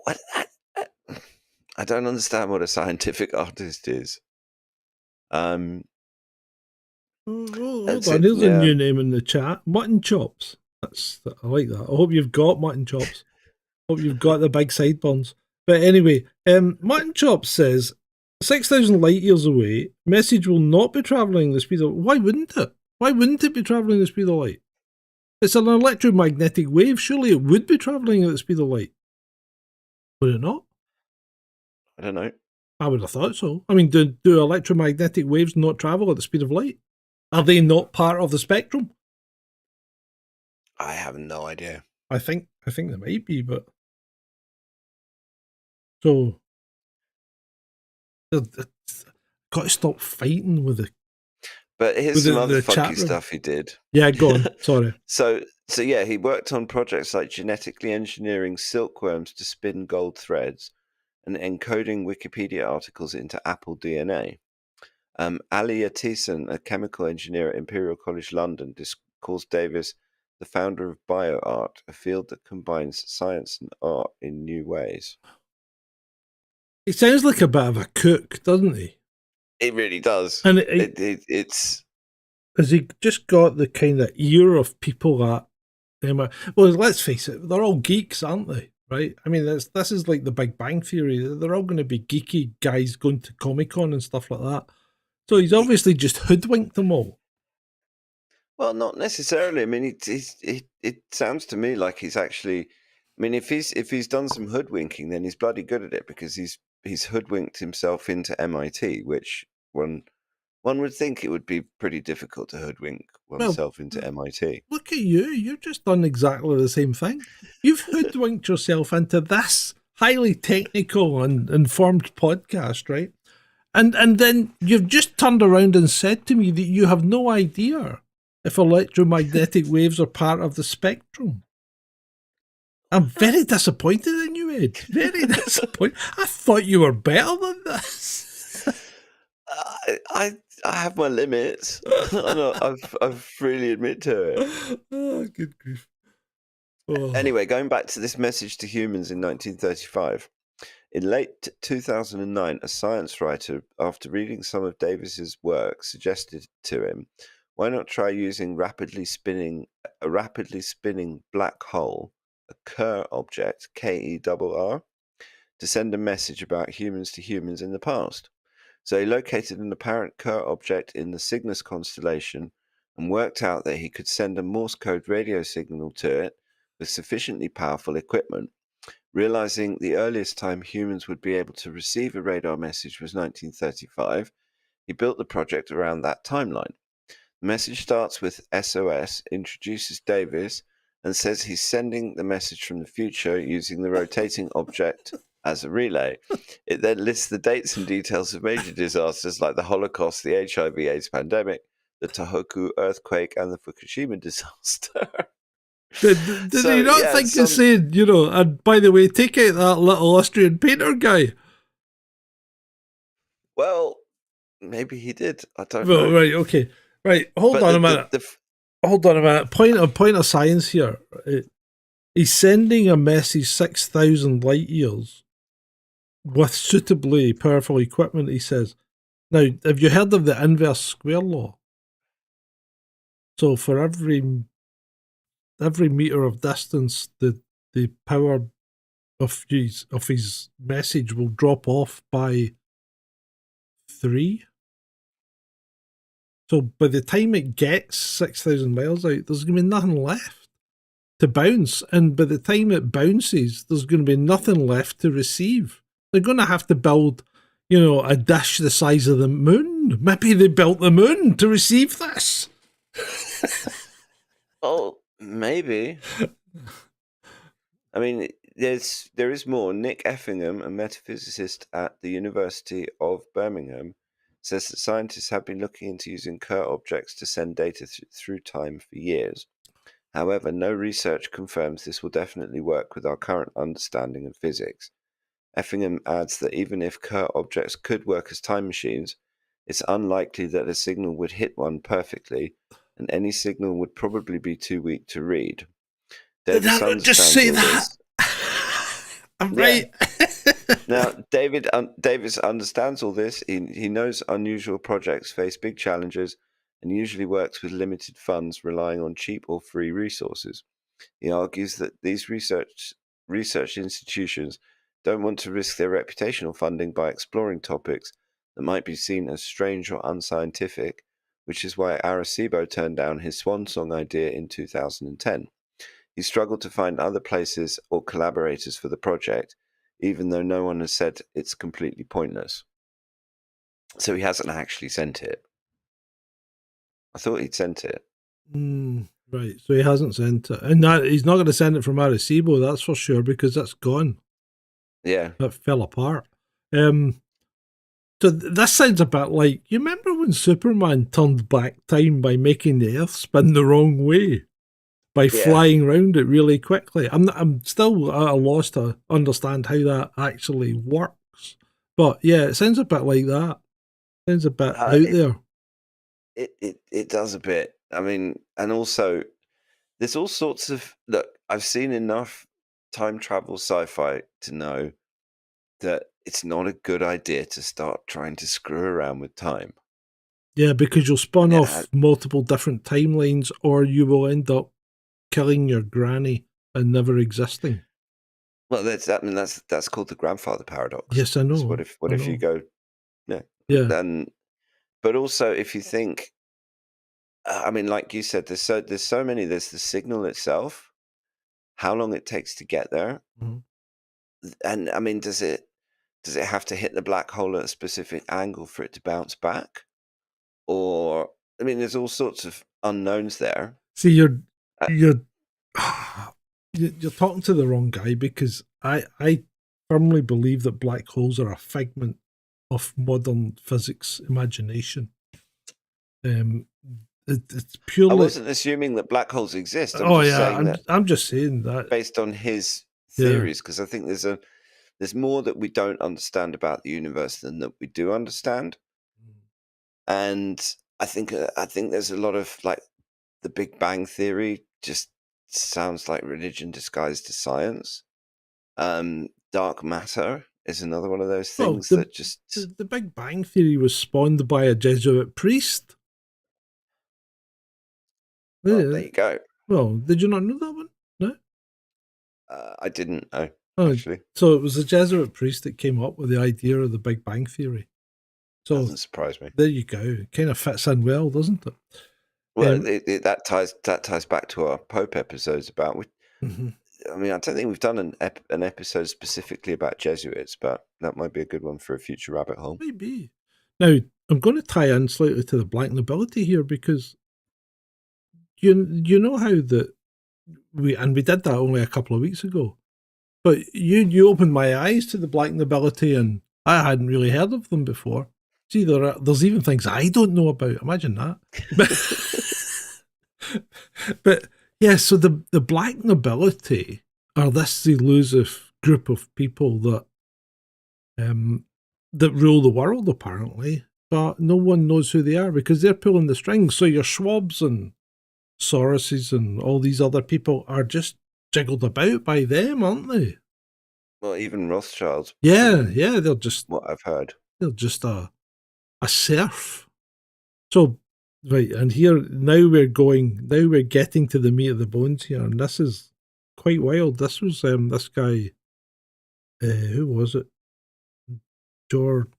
I don't understand what a scientific artist is. Hold on, here's a new name in the chat. Mutton chops. I like that. I hope you've got mutton chops. Hope you've got the big sideburns. But anyway, Mutton Chops says 6,000 light years away, message will not be travelling the speed of... Why wouldn't it? Why wouldn't it be travelling the speed of light? It's an electromagnetic wave. Surely it would be travelling at the speed of light. Would it not? I don't know. I would have thought so. I mean, do electromagnetic waves not travel at the speed of light? Are they not part of the spectrum? I have no idea. I think they might be, but... So... Got to stop fighting with the... But here's some other funky stuff he did. Yeah, go on. Sorry. So yeah, he worked on projects like genetically engineering silkworms to spin gold threads and encoding Wikipedia articles into Apple DNA. Ali Yatesan, a chemical engineer at Imperial College London, calls Davis the founder of bioart, a field that combines science and art in new ways. He sounds like a bit of a cook, doesn't he? It really does. And it's... Has he just got the kind of ear of people that... well, let's face it, they're all geeks, aren't they? Right? I mean, this is like the Big Bang Theory. They're all going to be geeky guys going to Comic-Con and stuff like that. So he's obviously just hoodwinked them all. Well, not necessarily. I mean, it sounds to me like he's actually... I mean, if he's done some hoodwinking, then he's bloody good at it because he's hoodwinked himself into MIT, which one would think it would be pretty difficult to hoodwink oneself into MIT. Look at you. You've just done exactly the same thing. You've hoodwinked yourself into this highly technical and informed podcast, right? And then you've just turned around and said to me that you have no idea if electromagnetic waves are part of the spectrum. I'm very disappointed in you, Ed. Very disappointed. I thought you were better than this. I have my limits. I freely admit to it. Oh, good grief. Oh. Anyway, going back to this message to humans in 1935. In late 2009, a science writer, after reading some of Davis's work, suggested to him, why not try using a rapidly spinning black hole, a Kerr object, KERR, to send a message about humans to humans in the past. So he located an apparent Kerr object in the Cygnus constellation and worked out that he could send a Morse code radio signal to it with sufficiently powerful equipment. Realizing the earliest time humans would be able to receive a radar message was 1935, he built the project around that timeline. The message starts with SOS, introduces Davis, and says he's sending the message from the future using the rotating object as a relay. It then lists the dates and details of major disasters like the Holocaust, the HIV/AIDS pandemic, the Tohoku earthquake, and the Fukushima disaster. Did So, he not yeah, think some- of saying, you know, and by the way, take out that little Austrian painter guy? Well, maybe he did. I don't Well, know. right, okay. Right, hold But on the- a minute. the- Hold on a minute. Point of science here. He's sending a message 6,000 light years with suitably powerful equipment, he says. Now, have you heard of the inverse square law? So for every meter of distance, the power of his message will drop off by 3. So by the time it gets 6,000 miles out, there's going to be nothing left to bounce. And by the time it bounces, there's going to be nothing left to receive. They're going to have to build, you know, a dish the size of the moon. Maybe they built the moon to receive this. Oh, maybe. I mean, there is more. Nick Effingham, a metaphysicist at the University of Birmingham, says that scientists have been looking into using Kerr objects to send data through time for years. However, no research confirms this will definitely work with our current understanding of physics. Effingham adds that even if Kerr objects could work as time machines, it's unlikely that a signal would hit one perfectly, and any signal would probably be too weak to read. Davis Just say understands all that. I'm Yeah. right. Now, Davis understands all this. He knows unusual projects face big challenges and usually works with limited funds, relying on cheap or free resources. He argues that these research institutions don't want to risk their reputational funding by exploring topics that might be seen as strange or unscientific, which is why Arecibo turned down his swan song idea in 2010. He struggled to find other places or collaborators for the project, even though no one has said it's completely pointless. So he hasn't actually sent it. I thought he'd sent it. Right, so he hasn't sent it. And he's not going to send it from Arecibo, that's for sure, because that's gone. Yeah. That fell apart. So this sounds a bit like, you remember when Superman turned back time by making the Earth spin the wrong way? By Yeah. flying round it really quickly. I'm still at a loss to understand how that actually works. But yeah, it sounds a bit like that. Sounds a bit out there. It does a bit. I mean, and also there's all sorts of look, I've seen enough time travel sci-fi to know that it's not a good idea to start trying to screw around with time. Yeah, because you'll spawn Yeah. off multiple different timelines, or you will end up killing your granny and never existing. Well, that's called the grandfather paradox. Yes, I know. So what I if you know. go, yeah, Yeah. then, but also if you think, I mean, like you said, there's so many. There's the signal itself, how long it takes to get there, Mhm. and I mean, does it have to hit the black hole at a specific angle for it to bounce back, or I mean, there's all sorts of unknowns there. See, you're I- you're you're talking to the wrong guy, because I firmly believe that black holes are a figment of modern physics imagination. It's I purely. wasn't assuming that black holes exist. I'm Oh just yeah, saying that I'm just saying that. based on his Yeah. theories, because I think there's more that we don't understand about the universe than that we do understand. And I think there's a lot of like the Big Bang Theory just sounds like religion disguised as science. Dark matter is another one of those Well, things the- that just The Big Bang Theory was spawned by a Jesuit priest. well, Yeah. there you go. Well, did you not know that one? No. I didn't know Oh, actually. so it was a Jesuit priest that came up with the idea of the Big Bang Theory. So Doesn't surprise me. there you go. It kind of fits in well, doesn't it? Well, that ties back to our Pope episodes about. Mhm. I mean, I don't think we've done an episode specifically about Jesuits, but that might be a good one for a future rabbit hole. Maybe. Now, I'm going to tie in slightly to the black nobility here, because you know how we did that only a couple of weeks ago. But you opened my eyes to the black nobility, and I hadn't really heard of them before. See, there's even things I don't know about. Imagine that. But yeah, so the black nobility are this elusive group of people that rule the world, apparently, but no one knows who they are because they're pulling the strings. So your Schwabs and Soroses and all these other people are just jiggled about by them, aren't they? Well, even Rothschilds. Yeah, they're just What I've heard. they're just a serf. So right, and here now we're getting to the meat of the bones here, and this is quite wild. This was this guy, who was it? Giuliani?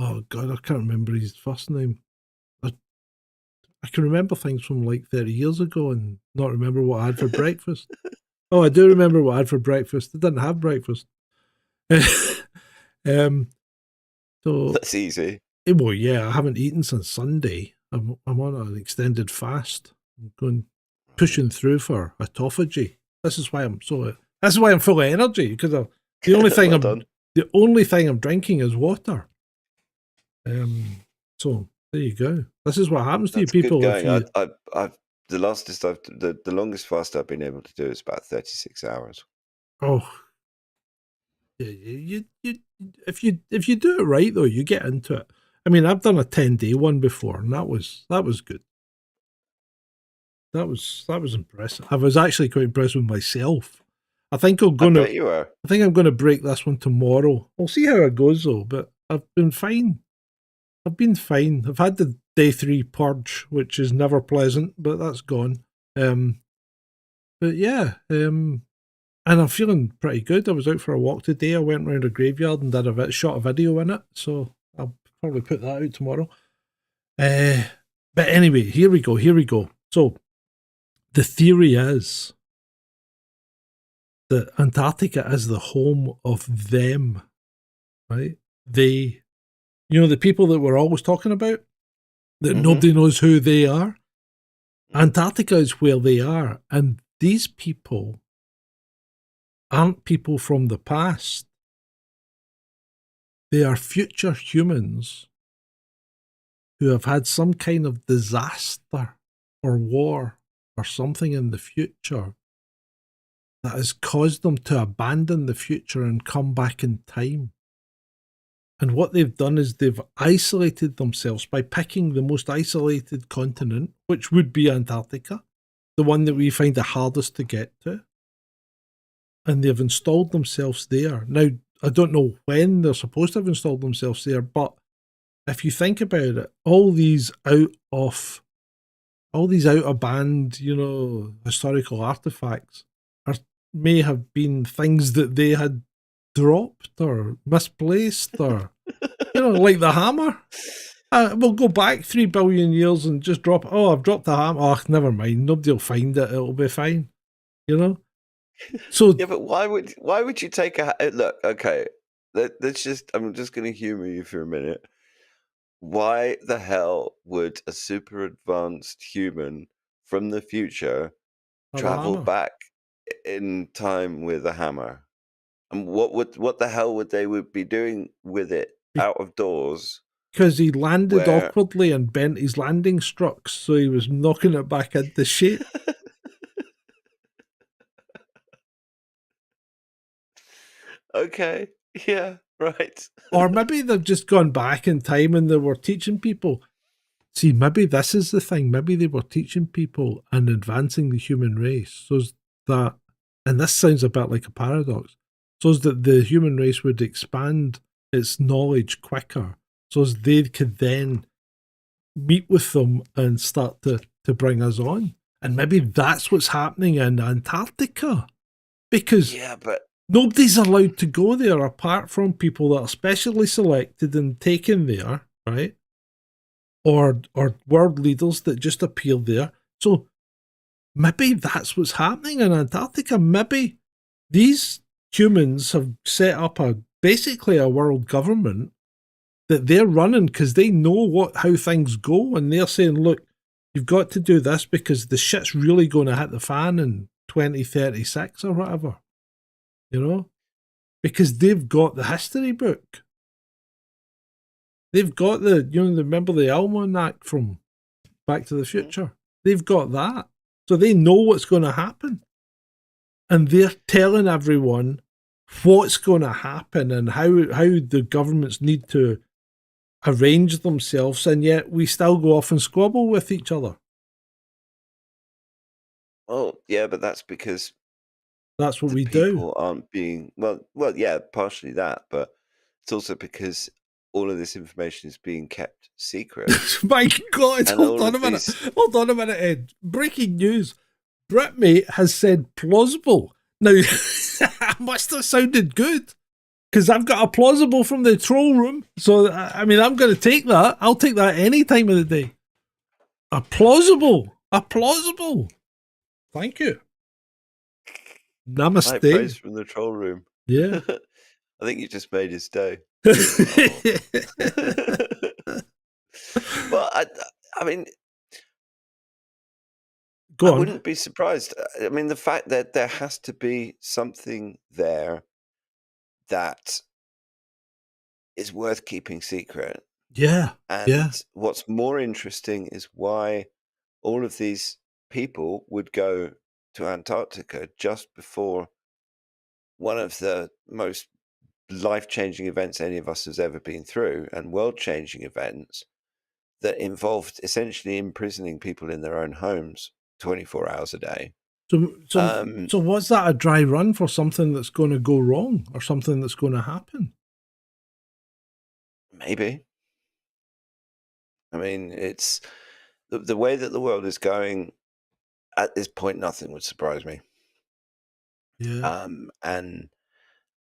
Oh God, I can't remember his first name. I can remember things from like 30 years ago and not remember what I had for breakfast. Oh, I do remember what I had for breakfast. I didn't have breakfast. So That's easy. well, yeah, I haven't eaten since Sunday. I'm on an extended fast. I'm pushing through for autophagy. This is why I'm full of energy, because the only thing the only thing I'm drinking is water. So there you go. This is what happens to you people. I've the longest fast I've been able to do is about 36 hours. Oh, yeah, if you do it right though, you get into it. I mean, I've done a 10-day one before, and that was good. That was impressive. I was actually quite impressed with myself. I think I'm going to break this one tomorrow. We'll see how it goes though. But I've been fine. I've had the day 3 purge, which is never pleasant, but that's gone. But yeah, and I'm feeling pretty good. I was out for a walk today. I went around a graveyard and shot a video in it, so I'll probably put that out tomorrow. But anyway, here we go. So the theory is that Antarctica is the home of them, right? They, the people that we're always talking about, that nobody knows who they are. Antarctica is where they are, and these people aren't people from the past. They are future humans who have had some kind of disaster or war or something in the future that has caused them to abandon the future and come back in time. And what they've done is they've isolated themselves by picking the most isolated continent, which would be Antarctica, the one that we find the hardest to get to. And they've installed themselves there. Now, I don't know when they're supposed to have installed themselves there, but if you think about it, all these out of band, historical artifacts may have been things that they had dropped or misplaced, or like the hammer. We'll go back 3 billion years and just drop. Oh, I've dropped the hammer. Oh, never mind. Nobody will find it. It'll be fine. So yeah, but why would you take a look? Okay, let's just. I'm just going to humor you for a minute. Why the hell would a super advanced human from the future travel back in time with a hammer? And what the hell would they be doing with it out of doors? Because he landed awkwardly and bent his landing struts, so he was knocking it back into shape. Okay, yeah, right. Or maybe they've just gone back in time and they were teaching people. See, maybe this is the thing. Maybe they were teaching people and advancing the human race so that, and this sounds a bit like a paradox, so that the human race would expand its knowledge quicker, so as they could then meet with them and start to bring us on. And maybe that's what's happening in Antarctica. Because nobody's allowed to go there apart from people that are specially selected and taken there, right? Or world leaders that just appear there. So maybe that's what's happening in Antarctica. Maybe these humans have set up basically a world government that they're running because they know how things go, and they're saying, look, You've got to do this because the shit's really going to hit the fan in 2036 or whatever. You know? Because they've got the history book. They've got remember the almanac from Back to the Future? They've got that. So they know what's going to happen. And they're telling everyone what's going to happen and how the governments need to arrange themselves, and yet we still go off and squabble with each other. Well, yeah, but that's because That's what the we do. people aren't being well, yeah, partially that, but it's also because all of this information is being kept secret. My God, And hold all on a of minute. these- Hold on a minute, Ed. Breaking news. Britmate has said plausible. Now, I must have sounded good because I've got a plausible from the troll room. So, I mean, I'm going to take that. I'll take that any time of the day. A plausible. A plausible. Thank you. High praise Namaste. from the troll room. Yeah. I think you just made his day. Well, I mean, Go I on. wouldn't be surprised. I mean, the fact that there has to be something there that is worth keeping secret. Yeah. And Yeah. what's more interesting is why all of these people would go to Antarctica just before one of the most life-changing events any of us has ever been through, and world-changing events that involved essentially imprisoning people in their own homes 24 hours a day. So was that a dry run for something that's going to go wrong or something that's going to happen? Maybe. I mean, it's the way that the world is going at this point, nothing would surprise me. Yeah. And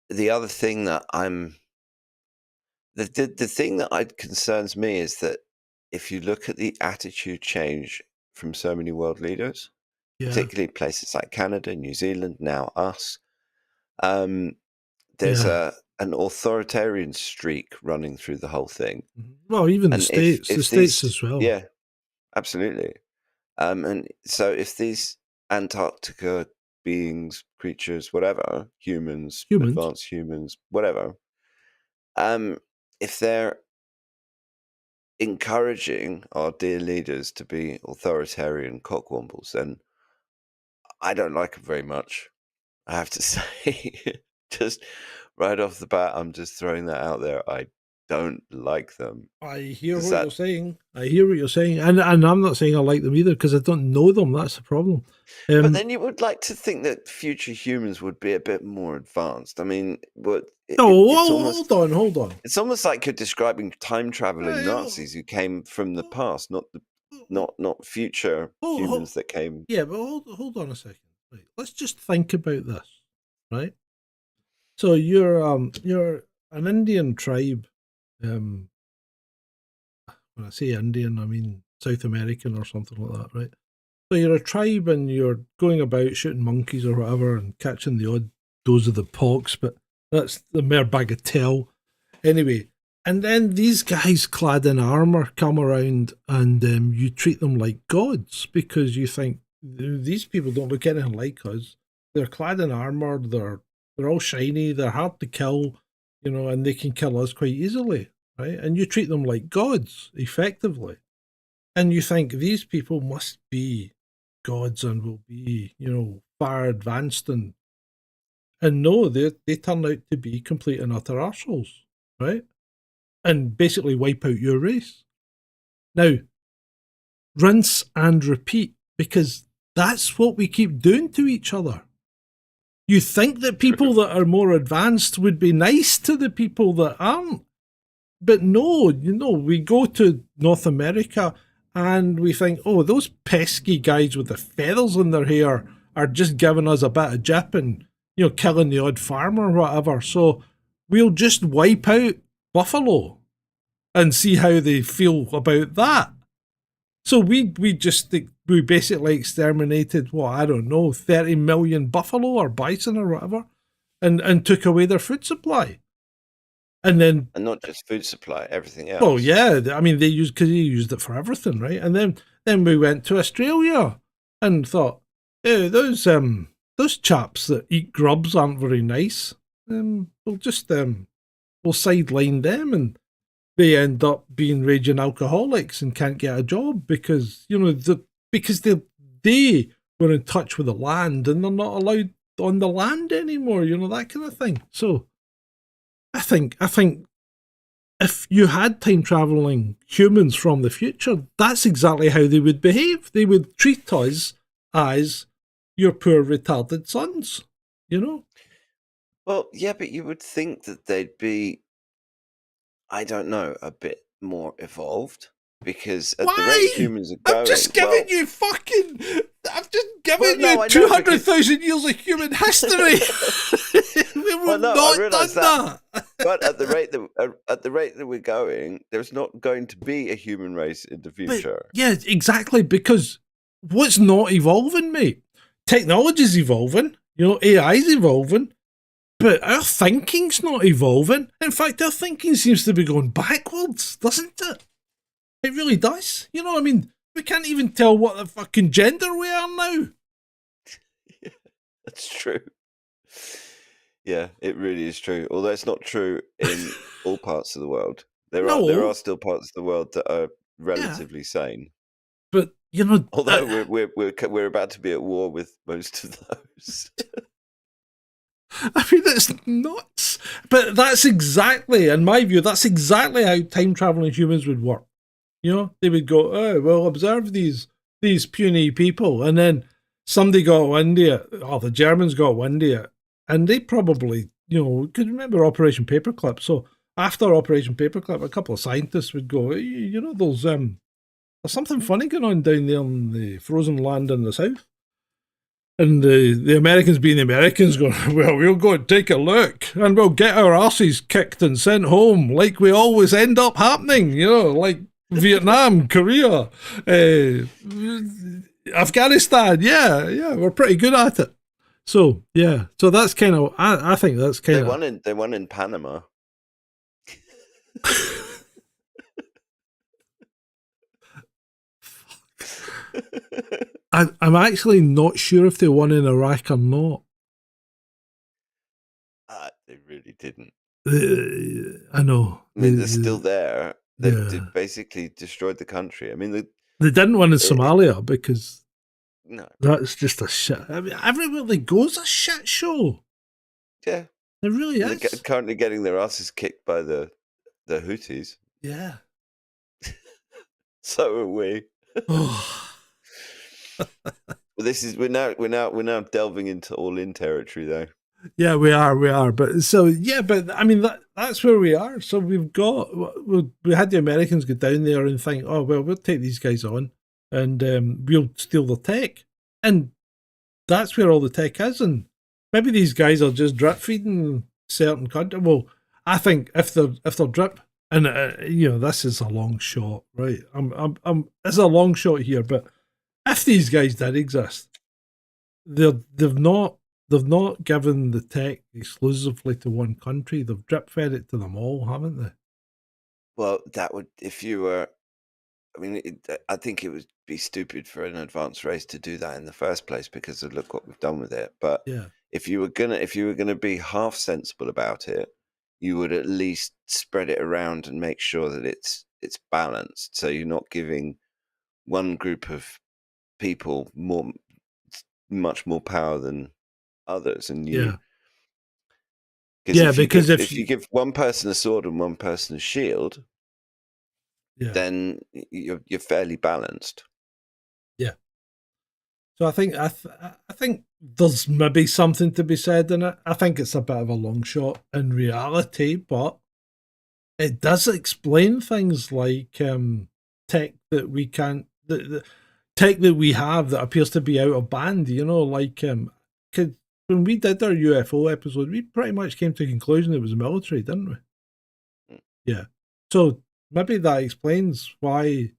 the other thing that the thing that concerns me is that if you look at the attitude change from so many world leaders, Yeah. particularly places like Canada, New Zealand, now us, there's an authoritarian streak running through the whole thing. Well, even the And States, if the States these- as well. Yeah, absolutely. And so if these Antarctica beings, creatures, whatever, humans, advanced humans, whatever, if they're encouraging our dear leaders to be authoritarian cockwombles, then I don't like them very much. I have to say, just right off the bat, I'm just throwing that out there. I don't like them. I hear Is what that- you're saying. I hear what you're saying. And I'm not saying I like them either because I don't know them. That's the problem. But then you would like to think that future humans would be a bit more advanced. I mean, hold on. It's almost like you're describing time traveling Hey, Nazis who came from the past, not future humans that came. Yeah, but hold on a second. Right. Let's just think about this, right? So you're an Indian tribe. When I say Indian, I mean South American or something like that, right? So you're a tribe and you're going about shooting monkeys or whatever and catching the odd dose of the pox, but that's the mere bagatelle. Anyway, and then these guys clad in armour come around and you treat them like gods because you think these people don't look anything like us. They're clad in armour, they're all shiny, they're hard to kill, and they can kill us quite easily, right? And you treat them like gods, effectively. And you think these people must be gods and will be, far advanced and no, they turn out to be complete and utter arseholes, right? And basically wipe out your race. Now, rinse and repeat, because that's what we keep doing to each other. You think that people that are more advanced would be nice to the people that aren't. But no, we go to North America and we think, oh, those pesky guys with the feathers in their hair are just giving us a bit of jip and, killing the odd farmer or whatever. So we'll just wipe out buffalo and see how they feel about that. So we basically exterminated, 30 million buffalo or bison or whatever, and took away their food supply. And not just food supply, everything else. Oh yeah, I mean they used it for everything, right? And then Then we went to Australia and thought, those chaps that eat grubs aren't very nice. We'll sideline them, and they end up being raging alcoholics and can't get a job because they were in touch with the land and they're not allowed on the land anymore. That kind of thing. So I think if you had time traveling humans from the future, that's exactly how they would behave. They would treat us as your poor retarded sons. Well, yeah, but you would think that they'd be, I don't know, a bit more evolved because at the rate humans are going, I'm just giving you fucking. I've just given Well, no, I you know, 200,000 years of human history. We would no, I not realise done that. but at the rate that we're going, there's not going to be a human race in the future. Yeah, exactly. Because what's not evolving, mate? Technology's evolving. AI's evolving. But our thinking's not evolving. In fact, our thinking seems to be going backwards, doesn't it? It really does. We can't even tell what the fucking gender we are now. Yeah, that's true. Yeah, it really is true. Although it's not true in all parts of the world. There are still parts of the world that are relatively sane. But although we're about to be at war with most of those. I mean, it's nuts. But that's exactly, in my view, that's exactly how time traveling humans would work. They would go, oh, well, observe these puny people, and then somebody got wind of it, or the Germans got wind of it, and they probably, could remember Operation Paperclip. So after Operation Paperclip, a couple of scientists would go, there's something funny going on down there in the frozen land in the south. And the Americans being the Americans going, well, we'll go and take a look and we'll get our asses kicked and sent home like we always end up happening, like Vietnam, Korea, Afghanistan. Yeah, we're pretty good at it. So, yeah, so that's kind of, I think that's kind of... They won in Panama. I'm actually not sure if they won in Iraq or not. They really didn't. I know. I mean, they're still there. They basically destroyed the country. I mean, they didn't win in Somalia because no, that's just a shit. I mean, everywhere they go is a shit show. Yeah, it really is. They're currently getting their asses kicked by the Houthis. Yeah. So are we. Well, we're now delving into all-in territory, though. Yeah, we are. But so but I mean that's where we are. So we had the Americans go down there and think, oh well, we'll take these guys on, and we'll steal the tech, and that's where all the tech is. And maybe these guys are just drip feeding certain countries. Well, I think if they're drip, and this is a long shot, right? It's a long shot here, but if these guys did exist, they've not given the tech exclusively to one country. They've drip fed it to them all, haven't they? Well, that would, if you were, I mean, I think it would be stupid for an advanced race to do that in the first place because of look what we've done with it. But if you were gonna be half sensible about it, you would at least spread it around and make sure that it's balanced. So you're not giving one group of people much more power than others, and because if you give one person a sword and one person a shield, then you're fairly balanced. Yeah. So I think there's maybe something to be said in it. I think it's a bit of a long shot in reality, but it does explain things like tech that we can't, the tech that we have that appears to be out of band. Like when we did our UFO episode, we pretty much came to the conclusion it was military, didn't we? Yeah. So maybe that explains why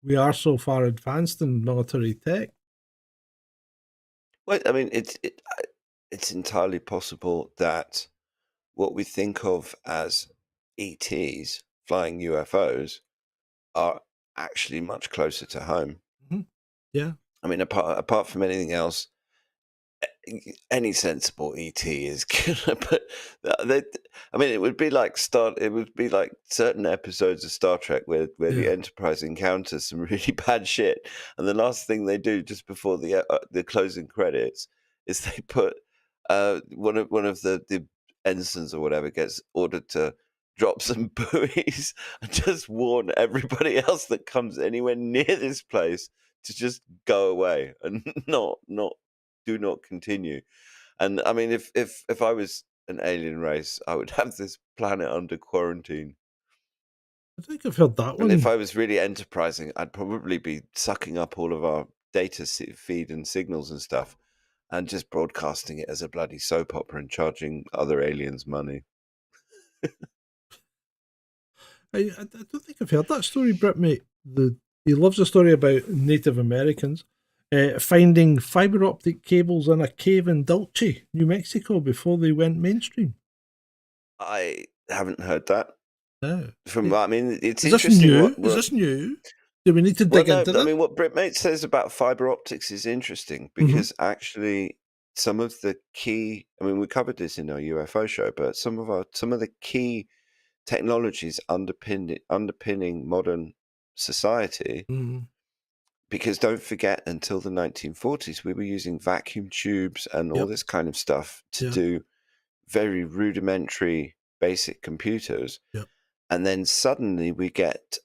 we are so far advanced in military tech. Well, I mean, it's entirely possible that what we think of as ETs, flying UFOs, are actually much closer to home. Mm-hmm. Yeah. I mean, apart from anything else, any sensible ET is gonna put. They, I mean, it would be like certain episodes of Star Trek where the Yeah. Enterprise encounters some really bad shit, and the last thing they do just before the closing credits is they put one of the ensigns or whatever gets ordered to drop some buoys and just warn everybody else that comes anywhere near this place to just go away and do not continue. And I mean, if I was an alien race, I would have this planet under quarantine. I think I've heard that And if one. I was really enterprising, I'd probably be sucking up all of our data feed and signals and stuff, and just broadcasting it as a bloody soap opera and charging other aliens money. I don't think I've heard that story, Brit, mate. He loves a story about Native Americans finding fiber optic cables in a cave in Dulce, New Mexico, before they went mainstream. I haven't heard that. No. I mean, it's Is this interesting. new? Is this new? Do we need to dig into I that? mean, what Britmate says about fiber optics is interesting Mm-hmm. because actually some of the key, I mean, we covered this in our UFO show, but some of the key technologies underpinning modern society, Mm-hmm. because don't forget, until the 1940s, we were using vacuum tubes and all Yep. this kind of stuff to Yeah. do very rudimentary basic computers. Yep. And then suddenly we get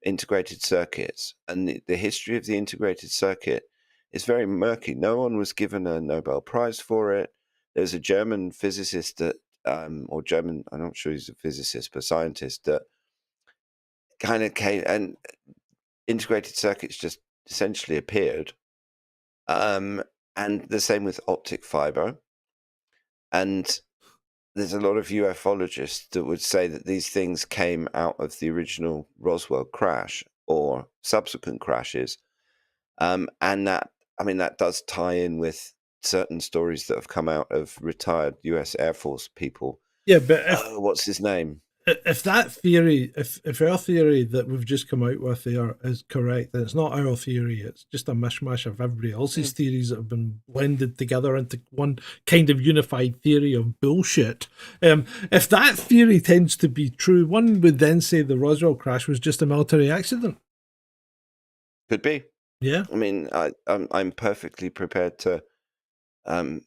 integrated circuits, and the history of the integrated circuit is very murky. No one was given a Nobel Prize for it. There's a German physicist that, I'm not sure he's a physicist, but scientist that kind of came, and integrated circuits just essentially appeared. And the same with optic fiber. And there's a lot of ufologists that would say that these things came out of the original Roswell crash or subsequent crashes. And that, I mean, that does tie in with certain stories that have come out of retired US Air Force people. Yeah, but What's his name? if that theory, if our theory that we've just come out with there is correct, then it's not our theory. It's just a mishmash of everybody else's theories that have been blended together into one kind of unified theory of bullshit. If that theory tends to be true, one would then say the Roswell crash was just a military accident. Could be. Yeah. I mean, I'm perfectly prepared to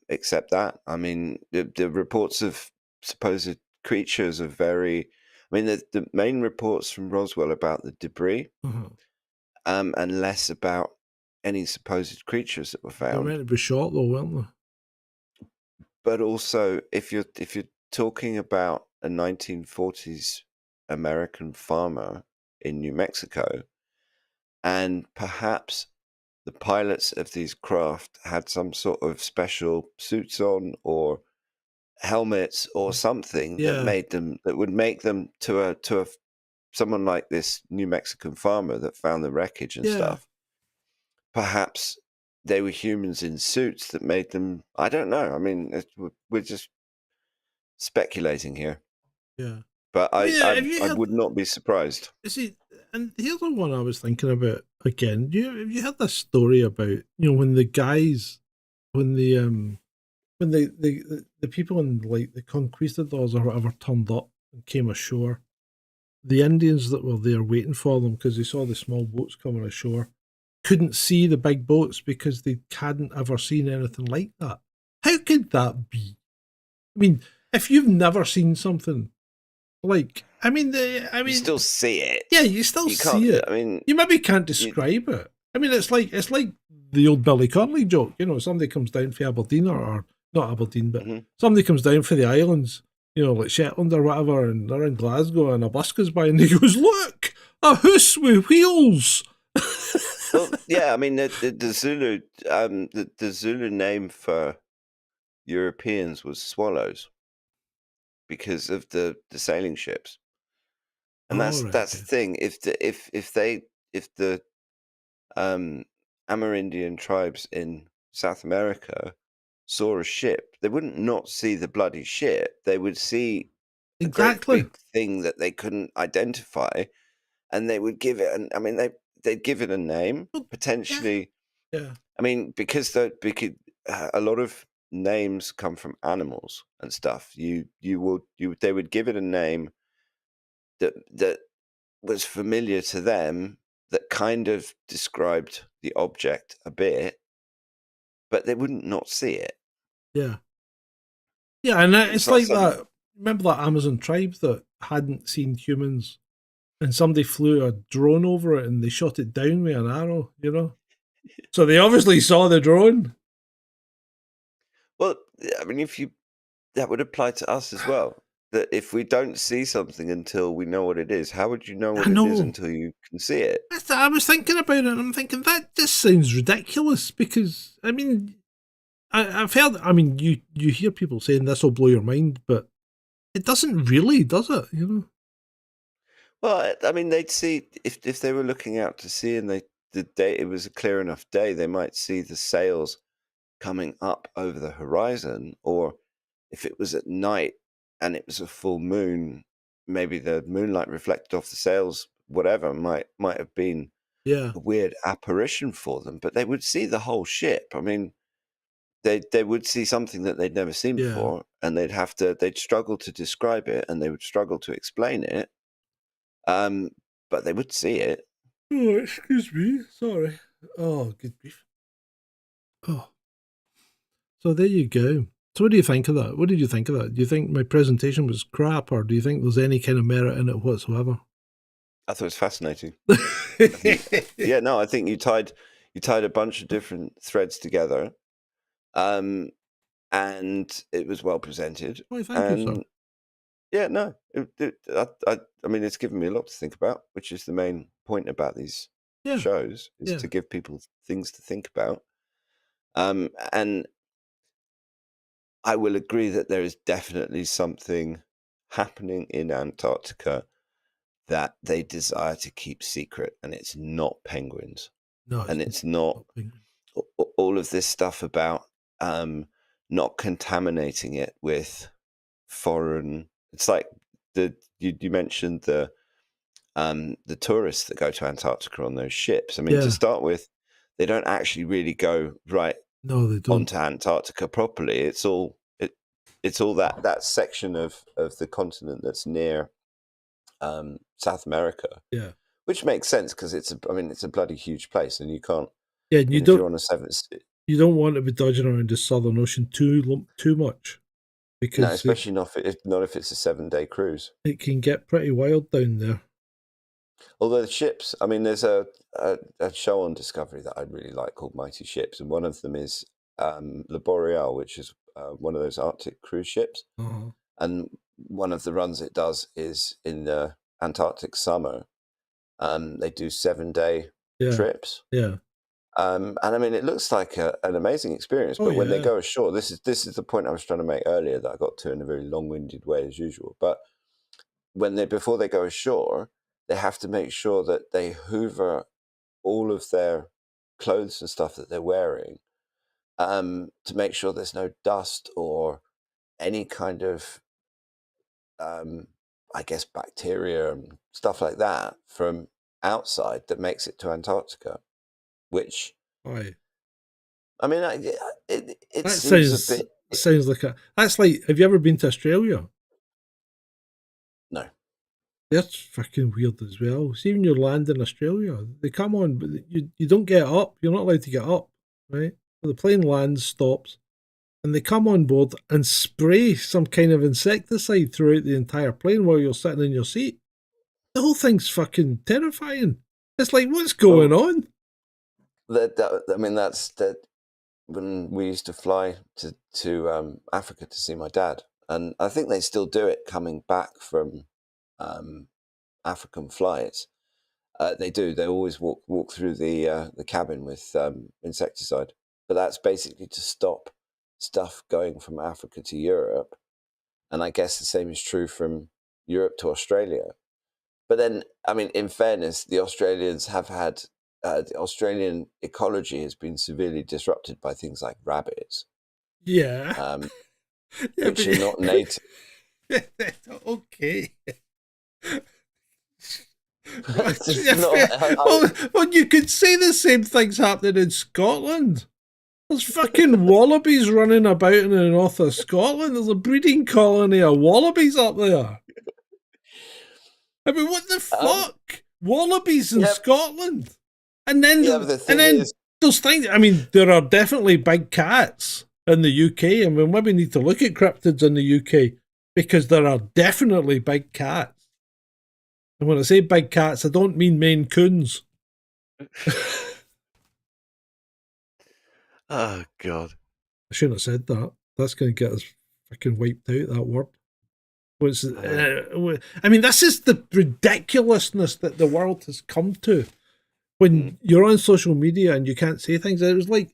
accept that. I mean, the reports of supposed creatures are very. I mean, the main reports from Roswell about the debris, and less about any supposed creatures that were They were found. meant to be shot though, weren't they? But also, if you're talking about a 1940s American farmer in New Mexico, and perhaps the pilots of these craft had some sort of special suits on or helmets or something that would make them to someone like this New Mexican farmer that found the wreckage and stuff. Perhaps they were humans in suits that made them. I don't know. I mean, we're just speculating here. Yeah. But I would not be surprised. See, and here's the one I was thinking about again. Have you heard this story about when the guys, when the people in like the conquistadors or whatever turned up and came ashore, the Indians that were there waiting for them because they saw the small boats coming ashore couldn't see the big boats because they hadn't ever seen anything like that. How could that be? I mean, if you've never seen something like, You still see it. yeah, you still see it. I mean, you maybe can't describe it. I mean, it's like the old Billy Connolly joke. Somebody comes down for Aberdeen or not Aberdeen, but somebody comes down for the islands, like Shetland or whatever, and they're in Glasgow and a bus goes by and he goes, "Look, a hoose with wheels." well, yeah, I mean the Zulu, the Zulu name for Europeans was swallows because of the sailing ships, and that's the thing. If the Amerindian tribes in South America saw a ship, they wouldn't not see the bloody ship. They would see a great big thing that they couldn't identify, and they would give it. They'd give it a name, potentially Yeah. I mean, because a lot of names come from animals and stuff. They would give it a name that was familiar to them, that kind of described the object a bit, but they wouldn't not see it. Yeah. Yeah, and It's it's like like something. that. Remember that Amazon tribe that hadn't seen humans, and somebody flew a drone over it and they shot it down with an arrow, you know? So they obviously saw the drone. Well, I mean, that would apply to us as well. That if we don't see something until we know what it is, how would you know I what it is know. until you can see it? I was thinking about it and I'm thinking that just sounds ridiculous because, I mean, I've heard, I mean, you hear people saying this will blow your mind, but it doesn't really, does it? You know? Well, I mean, they'd see if they were looking out to sea and the day it was a clear enough day, they might see the sails coming up over the horizon, or if it was at night and it was a full moon, maybe the moonlight reflected off the sails, whatever might have been Yeah. a weird apparition for them, but they would see the whole ship. I mean, they would see something that they'd never seen Yeah. before, and they'd struggle to describe it, and they would struggle to explain it. But they would see it. Oh, excuse me. Sorry. Oh, good grief. Oh. So there you go. So what do you think of that? What did you think of that? Do you think my presentation was crap, or do you think there's any kind of merit in it whatsoever? I thought it was fascinating. Yeah, no, I think you tied a bunch of different threads together, and it was well presented. Why, thank you, sir. Yeah, no, I mean, it's given me a lot to think about, which is the main point about these Yeah. shows, is Yeah. to give people things to think about. And I will agree that there is definitely something happening in Antarctica that they desire to keep secret, and it's not penguins, No, and it's not all of this stuff about not contaminating it with foreign. It's like you mentioned the tourists that go to Antarctica on those ships. I mean, Yeah. to start with, they don't actually really go right No, they don't. onto Antarctica properly. It's all that section of the continent that's near South America. Yeah. Which makes sense because it's a bloody huge place, and you can't. Yeah, and If you're on a seven, you don't want to be dodging around the Southern Ocean too much, because no, especially not if it's a 7-day cruise. it can get pretty wild down there. Although the ships, I mean, there's a show on Discovery that I'd really like called Mighty Ships, and one of them is Le Boreal, which is one of those Arctic cruise ships. Uh-huh. And one of the runs it does is in the Antarctic summer. They do 7-day trips. Yeah. And I mean, it looks like an amazing experience. But when they go ashore, this is the point I was trying to make earlier that I got to in a very long-winded way as usual. But before they go ashore, they have to make sure that they hoover all of their clothes and stuff that they're wearing, to make sure there's no dust or any kind of, I guess, bacteria and stuff like that from outside that makes it to Antarctica. Which, Why? I mean, it That seems a bit. sounds like that's like. Have you ever been to Australia? No. That's fucking weird as well. See, when you land in Australia, they come on, but you don't get up. You're not allowed to get up, right? So the plane lands, stops, and they come on board and spray some kind of insecticide throughout the entire plane while you're sitting in your seat. The whole thing's fucking terrifying. It's like, what's going on? I mean, that's that. When we used to fly to Africa to see my dad, and I think they still do it coming back from African flights. They do. They always walk through the cabin with insecticide, but that's basically to stop stuff going from Africa to Europe. And I guess the same is true from Europe to Australia. But then, I mean, in fairness, the Australians have had. The Australian ecology has been severely disrupted by things like rabbits, Yeah. which are not native. Okay. It's Yeah, not. well, you could say the same thing's happening in Scotland. There's fucking wallabies running about in the north of Scotland. There's a breeding colony of wallabies up there. I mean, what the fuck? Wallabies in Yep. Scotland, and then Yeah, but the thing is, those things. I mean, there are definitely big cats in the UK, and we maybe need to look at cryptids in the UK because there are definitely big cats. And when I say big cats, I don't mean Maine Coons. oh god. I shouldn't have said that. That's going to get us fucking wiped out, that word. I mean, this is the ridiculousness that the world has come to when you're on social media and you can't say things. It was like,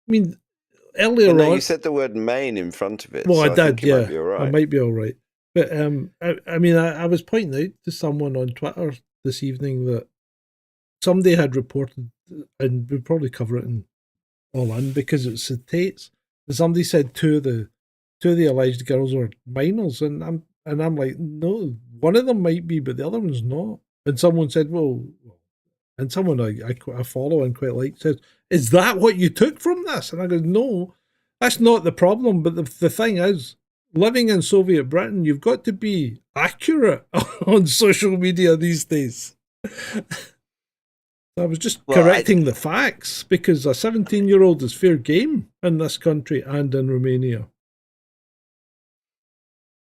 I mean, earlier No, on. you said the word Maine in front of it. Well, so I did, think you yeah. might be all right. I might be all right. But I mean, I was pointing out to someone on Twitter this evening that somebody had reported, and we'll probably cover it in all in because it's the Tates. And somebody said two of the alleged girls were minors, and I'm like, no, one of them might be, but the other one's not. And someone said, well, and someone I follow and quite like says, is that what you took from this? And I go, no, that's not the problem. But the thing is, living in Soviet Britain, you've got to be accurate on social media these days. I was just correcting the facts because a 17-year-old is fair game in this country and in Romania.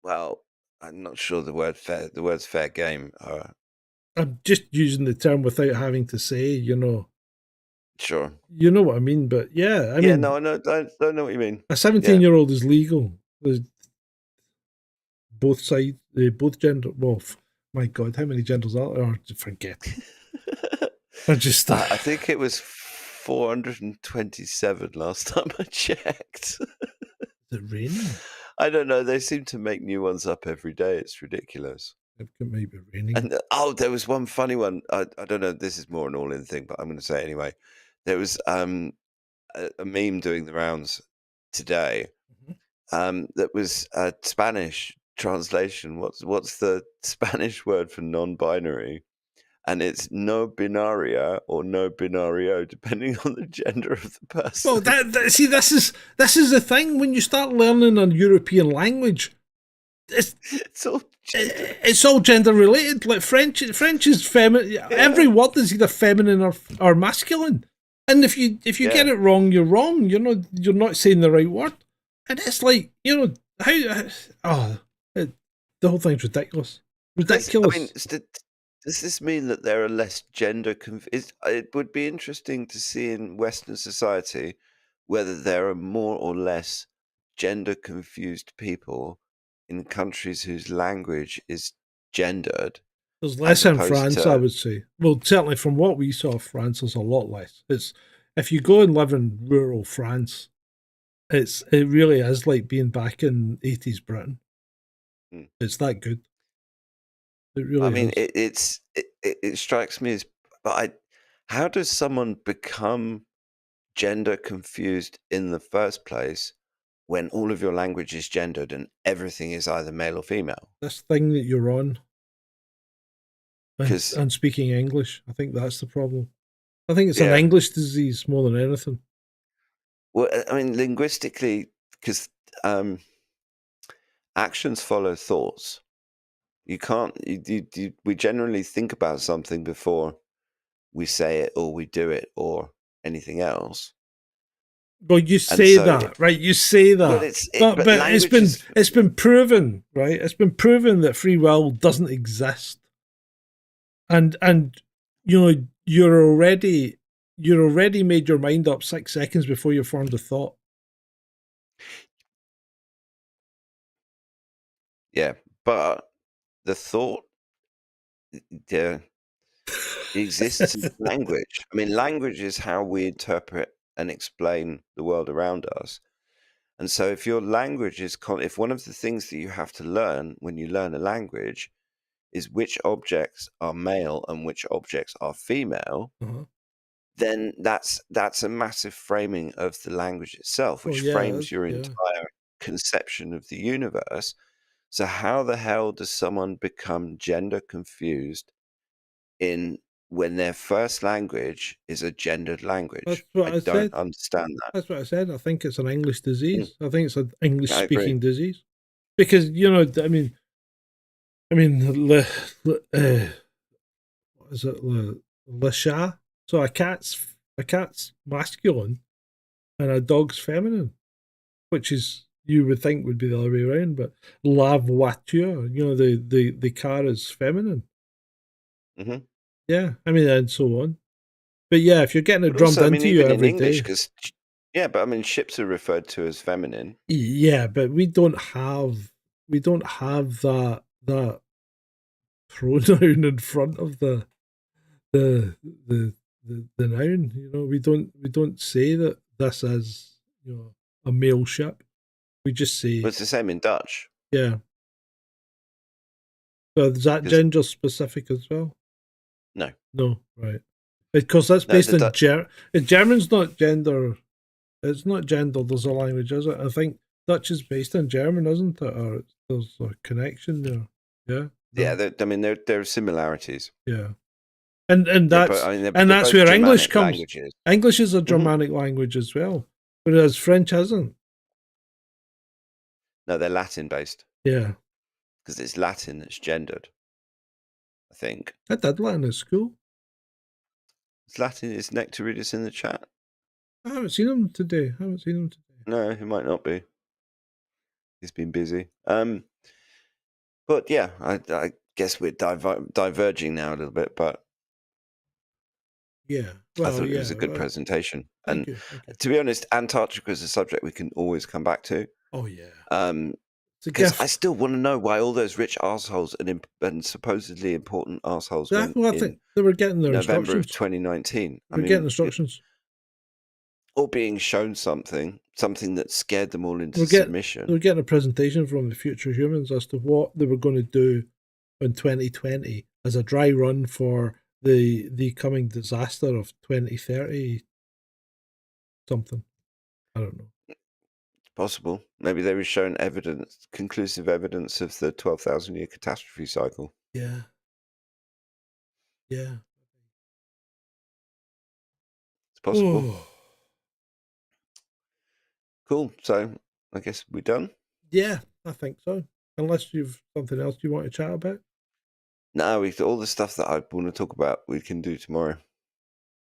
Well, I'm not sure the word's fair game. I'm just using the term without having to say, you know. Sure. You know what I mean, but yeah, I mean, no, I don't know what you mean. A 17-year-old is legal. There's both sides, both gender. Well, my God, how many genders are there? Forget. I think it was 427 last time I checked. Is it raining? I don't know. They seem to make new ones up every day. It's ridiculous. It may be raining. And there was one funny one. I don't know. This is more an all-in thing, but I'm going to say it anyway. There was a meme doing the rounds today. That was a Spanish translation. What's the Spanish word for non-binary? And it's no binaria or no binario, depending on the gender of the person. Well, see, this is the thing. When you start learning a European language, it's all gender related. Like French is feminine. Yeah. Every word is either feminine or masculine. And if you get it wrong, you're wrong. You're not saying the right word. And it's like, the whole thing's ridiculous. Ridiculous. Does this mean that there are less gender confused? It would be interesting to see in Western society whether there are more or less gender confused people in countries whose language is gendered. There's less in France, I would say. Well, certainly from what we saw of France, there's a lot less. It's if you go and live in rural France, it really is like being back in 80s Britain. It's that good. It really. I mean, it strikes me as, how does someone become gender confused in the first place when all of your language is gendered and everything is either male or female? This thing that you're on, and speaking English, I think that's the problem. I think it's an English disease more than anything. Well, I mean, linguistically, because actions follow thoughts. You can't. We generally think about something before we say it, or we do it, or anything else. Well, you say that, right? You say that, but it's been proven, right? It's been proven that free will doesn't exist, and you're already made your mind up 6 seconds before you formed a thought. Yeah, but the thought, exists in language. I mean, language is how we interpret and explain the world around us. And so if your language is, if one of the things that you have to learn when you learn a language is which objects are male and which objects are female, then that's a massive framing of the language itself, which frames your entire conception of the universe. So how the hell does someone become gender confused in when their first language is a gendered language. That's what I don't said. understand that. That's what I said. I think it's an English disease. I think it's an English-speaking agree. disease. Because, you know, I mean, what is it? Le chat. So a cat's masculine and a dog's feminine, which is, you would think would be the other way around, but la voiture, you know, the car is feminine. hmm Yeah, I mean, and so on. But yeah, if you're getting it But drummed also, I mean, into you even in every English, day. because but I mean, ships are referred to as feminine. Yeah, but we don't have that pronoun in front of the noun. You know, we don't say that this is, you know, a male ship. We just say, But it's the same in Dutch. yeah. So is that 'Cause- gender specific as well? No. No, right. Because that's No, based the in Dutch- German's not gender. It's not gendered as a language, is it? I think Dutch is based in German, isn't it? Or there's a connection there. Yeah. Yeah, I mean, there are similarities. Yeah. And Yeah, that's but, I mean, and they're that's both where English Germanic comes. languages. English is a Germanic language as well, whereas French isn't. No, they're Latin based Yeah. because it's Latin that's gendered. I think I did Latin at school. it's Latin. Is Nectaridis in the chat? I haven't seen him today. No, he might not be. He's been busy. But yeah, I guess we're diverging now a little bit, but Yeah. I Well, thought it yeah, was a good well, presentation. Thank And you. Thank you. to be honest, Antarctica is a subject we can always come back to. Oh yeah. It's a Because gift. I still want to know why all those rich assholes and supposedly important assholes went Well, I in think they were getting their November of instructions. 2019. They were getting instructions. Or being shown something that scared them all into They were submission. getting a presentation from the future humans as to what they were going to do in 2020 as a dry run for the coming disaster of 2030 something. I don't know. Possible. Maybe they were shown conclusive evidence of the 12,000-year catastrophe cycle. Yeah. Yeah. It's possible. Oh. Cool. So I guess we're done. Yeah, I think so. Unless you've something else you want to chat about. No, all the stuff that I want to talk about, we can do tomorrow.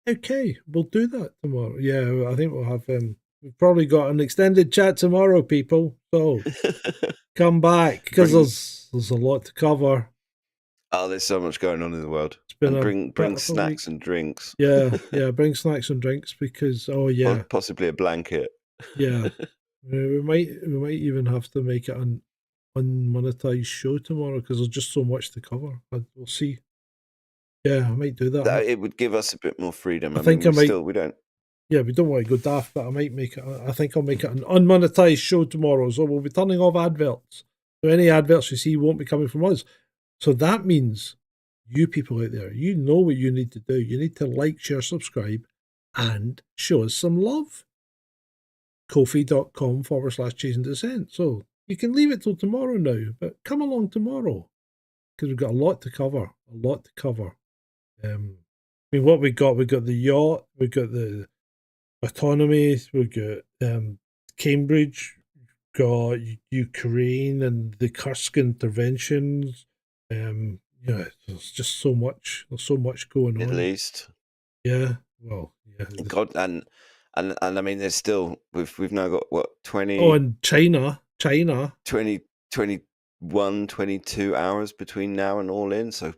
Okay, we'll do that tomorrow. Yeah, I think we'll have we've probably got an extended chat tomorrow, people. So come back because there's a lot to cover. Oh, there's so much going on in the world. It's been And bring a snacks week. and drinks. Yeah, bring snacks and drinks because Or possibly a blanket. yeah. We might even have to make it an unmonetized show tomorrow because there's just so much to cover. We'll see. Yeah, I might do that. It would give us a bit more freedom. I think mean, I might. we don't. Yeah, we don't want to go daft, but I might make it. I think I'll make it an unmonetized show tomorrow. So we'll be turning off adverts. So any adverts you see won't be coming from us. So that means you people out there, you know what you need to do. You need to like, share, subscribe, and show us some love. Ko-fi.com/Chasing Descent. So you can leave it till tomorrow now, but come along tomorrow because we've got a lot to cover. I mean, what we got the yacht, we got the autonomy, we got Cambridge, got Ukraine and the Kursk interventions. Yeah, there's just so much. There's so much going on. Middle East. Yeah. Well, yeah. God, and I mean, there's still we've now got what 20. Oh, and China. 20, 21, 22 hours between now and all in. So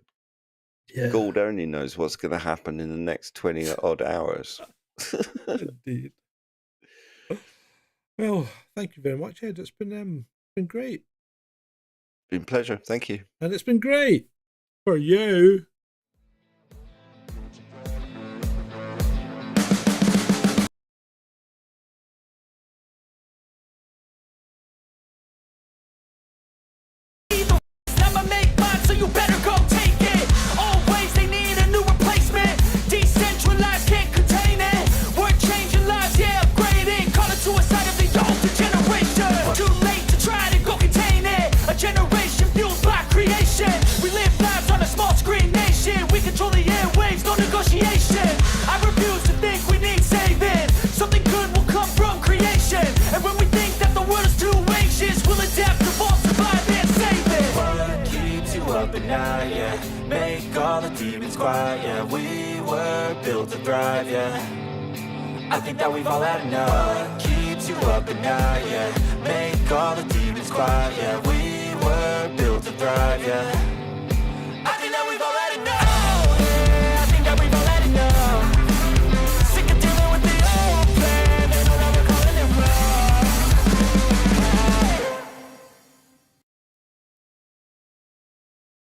Yeah. God only knows what's going to happen in the next 20 odd hours. Indeed. Well, thank you very much, Ed. It's been great. Been a pleasure. Thank you. And it's been great for you. Never make mine, so you better go take it. Always they need a new replacement. Decentralized, can't contain it. We're changing lives, yeah, upgrading. Call it suicide of the older generation. Too late to try to go contain it. A generation fueled by creation. We live lives on a small screen nation. up at night, yeah. Make all the demons quiet, yeah. We were built to thrive, yeah. I think that we've all had enough. What keeps you up at night, yeah. Make all the demons quiet, yeah. We were built to thrive, yeah.